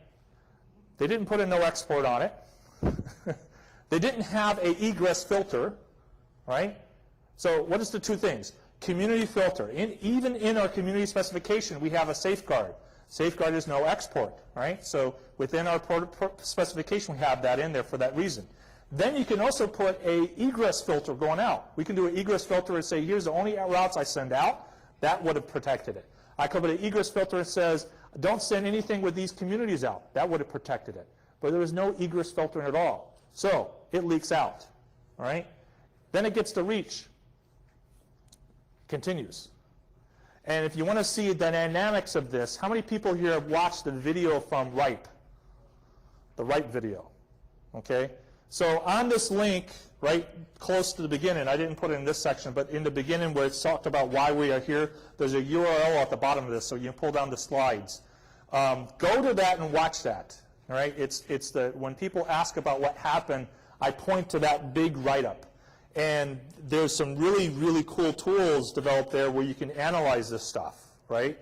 They didn't put a no export on it. They didn't have an egress filter, right? So what is the two things? Community filter. Even in our community specification, we have a safeguard. Safeguard is no export, right? So within our specification, we have that in there for that reason. Then you can also put a egress filter going out. We can do an egress filter and say, here's the only routes I send out. That would have protected it. I could put an egress filter that says, don't send anything with these communities out. That would have protected it. But there was no egress filtering at all. So it leaks out, all right? Then it gets to reach. Continues. And if you want to see the dynamics of this, how many people here have watched the video from RIPE? The RIPE video, okay? So on this link, right close to the beginning, I didn't put it in this section, but in the beginning where it's talked about why we are here, there's a URL at the bottom of this, so you can pull down the slides. Go to that and watch that, all right? It's when people ask about what happened, I point to that big write-up. And there's some really, really cool tools developed there where you can analyze this stuff, right?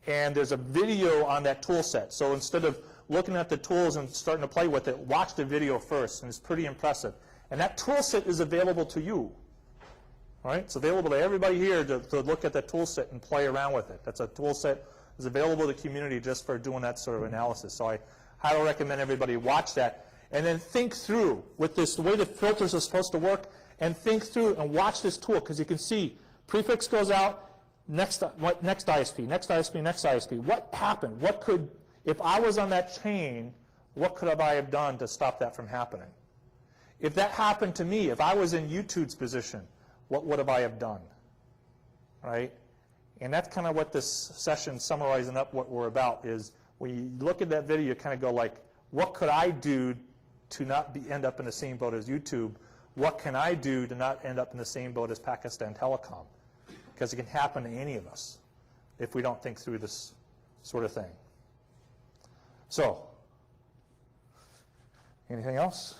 And there's a video on that tool set. So instead of looking at the tools and starting to play with it, watch the video first, and it's pretty impressive. And that tool set is available to you. All right? It's available to everybody here to look at that tool set and play around with it. That's a tool set that's available to the community just for doing that sort of analysis. So I highly recommend everybody watch that. And then think through with this, the way the filters are supposed to work, and think through and watch this tool, because you can see prefix goes out, next ISP, next ISP, next ISP. What happened? What could, if I was on that chain, what could I have done to stop that from happening? If that happened to me, if I was in YouTube's position, what would I have done? Right? And that's kind of what this session, summarizing up what we're about, is when you look at that video, you kind of go like, what could I do to not end up in the same boat as YouTube? What can I do to not end up in the same boat as Pakistan Telecom? Because it can happen to any of us if we don't think through this sort of thing. So, anything else?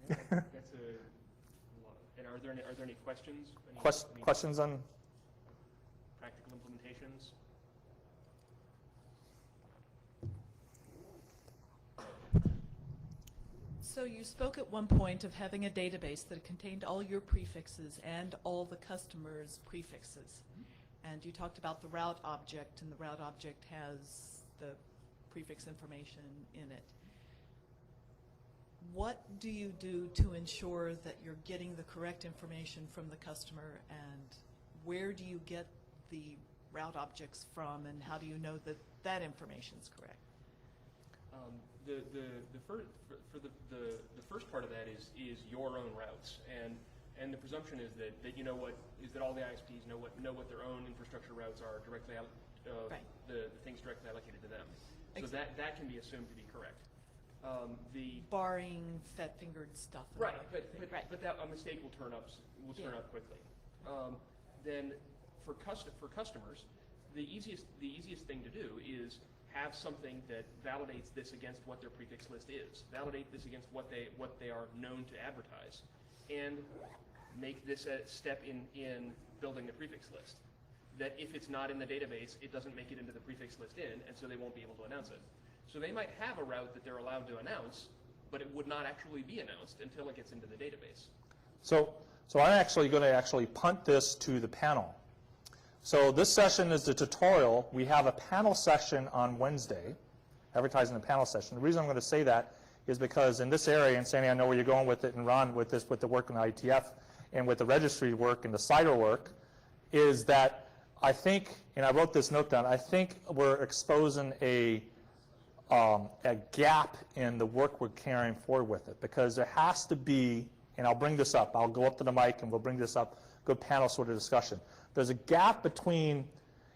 That's a lot. And are there any questions?
Questions on?
Practical implementations?
So you spoke at one point of having a database that contained all your prefixes and all the customers' prefixes. And you talked about the route object, and the route object has the prefix information in it. What do you do to ensure that you're getting the correct information from the customer, and where do you get the route objects from, and how do you know that that information is correct?
The first part of that is your own routes, and the presumption is that you know what is that all the ISPs know what their own infrastructure routes are directly
Right.
the things directly allocated to them. So that can be assumed to be correct.
Barring fat-fingered stuff.
Right,
Right.
but that a mistake will turn up quickly. Then for customers, the easiest thing to do is have something that validates this against what their prefix list is, validate this against what they are known to advertise, and make this a step in building the prefix list. That if it's not in the database, it doesn't make it into the prefix list and so they won't be able to announce it. So they might have a route that they're allowed to announce, but it would not actually be announced until it gets into the database.
So I'm actually going to punt this to the panel. So this session is the tutorial. We have a panel session on Wednesday, advertising the panel session. The reason I'm going to say that is because in this area, and Sandy, I know where you're going with it, and Ron with this, with the work in IETF and with the registry work and the CIDR work, is that I think, and I wrote this note down, I think we're exposing a gap in the work we're carrying forward with it, because there has to be, and I'll bring this up, I'll go up to the mic and we'll bring this up, good panel sort of discussion. There's a gap between,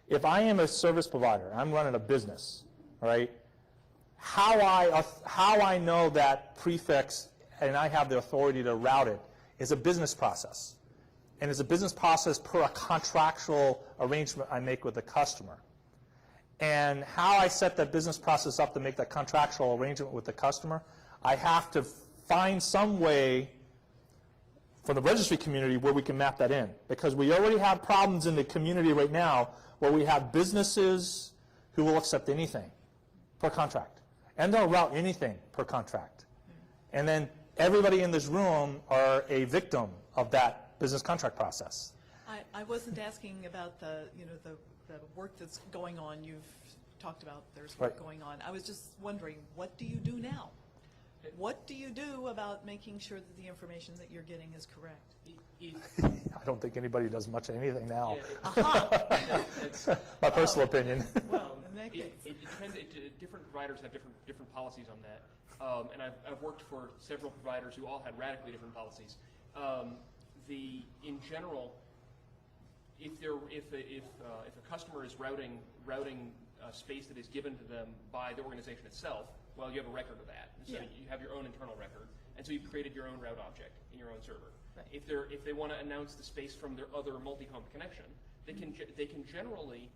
if I am a service provider, I'm running a business, right? How I know that prefix and I have the authority to route it is a business process. And it's a business process per a contractual arrangement I make with the customer. And how I set that business process up to make that contractual arrangement with the customer, I have to find some way for the registry community where we can map that in. Because we already have problems in the community right now where we have businesses who will accept anything per contract. And they'll route anything per contract. And then everybody in this room are a victim of that business contract process.
I wasn't asking about the work that's going on. You've talked about there's work going on. I was just wondering, what do you do now? What do you do about making sure that the information that you're getting is correct?
I don't think anybody does much of anything now.
Yeah,
my personal opinion.
Well, in that case.
Different providers have different policies on that. And I've worked for several providers who all had radically different policies. In general, if a customer is routing space that is given to them by the organization itself, well, you have a record of that. So you have your own internal record, and so you've created your own route object in your own server.
Right.
If they want to announce the space from their other multi-home connection, they can generally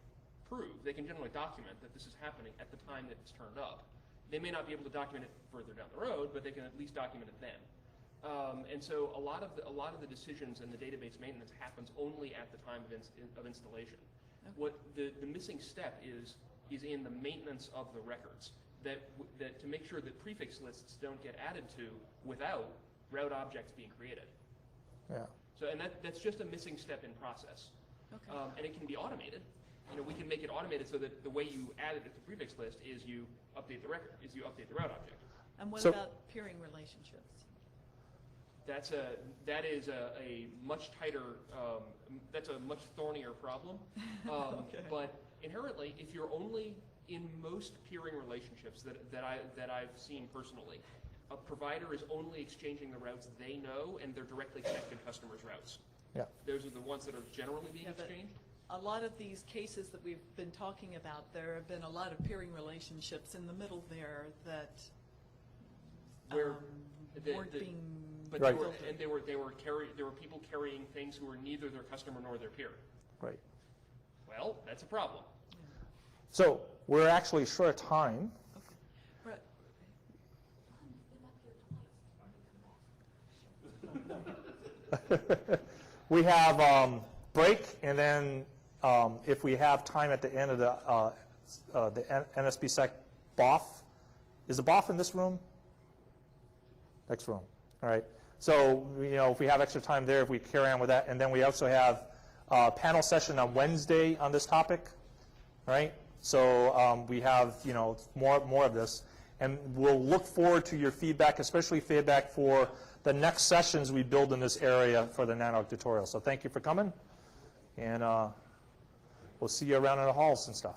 document that this is happening at the time that it's turned up. They may not be able to document it further down the road, but they can at least document it then. And so a lot of the decisions and the database maintenance happens only at the time of installation.
Okay.
What the missing step is is in the maintenance of the records. That to make sure that prefix lists don't get added to without route objects being created.
Yeah.
So, and that's just a missing step in process.
Okay.
And it can be automated. You know, we can make it automated so that the way you add it to the prefix list is you update the record, is you update the route object.
And what
So-
about peering relationships?
That is a much tighter, that's a much thornier problem.
Okay.
But inherently, if you're only in most peering relationships that I've seen personally, a provider is only exchanging the routes they know, and they're directly connected customers' routes.
Yeah.
Those are the ones that are generally being
Yeah, but
exchanged.
a lot of these cases that we've been talking about, there have been a lot of peering relationships in the middle there that
Where
weren't being
But
Right.
there were people carrying things who were neither their customer nor their peer.
Right.
Well, that's a problem.
So we're actually short of time.
Right.
We have break, and then if we have time at the end of the NSPSec BOF, is the BOF in this room? Next room. All right. So if we have extra time there, if we carry on with that, and then we also have a panel session on Wednesday on this topic, right? So we have more of this, and we'll look forward to your feedback, especially feedback for the next sessions we build in this area for the NANOG tutorial. So thank you for coming, and we'll see you around in the halls and stuff.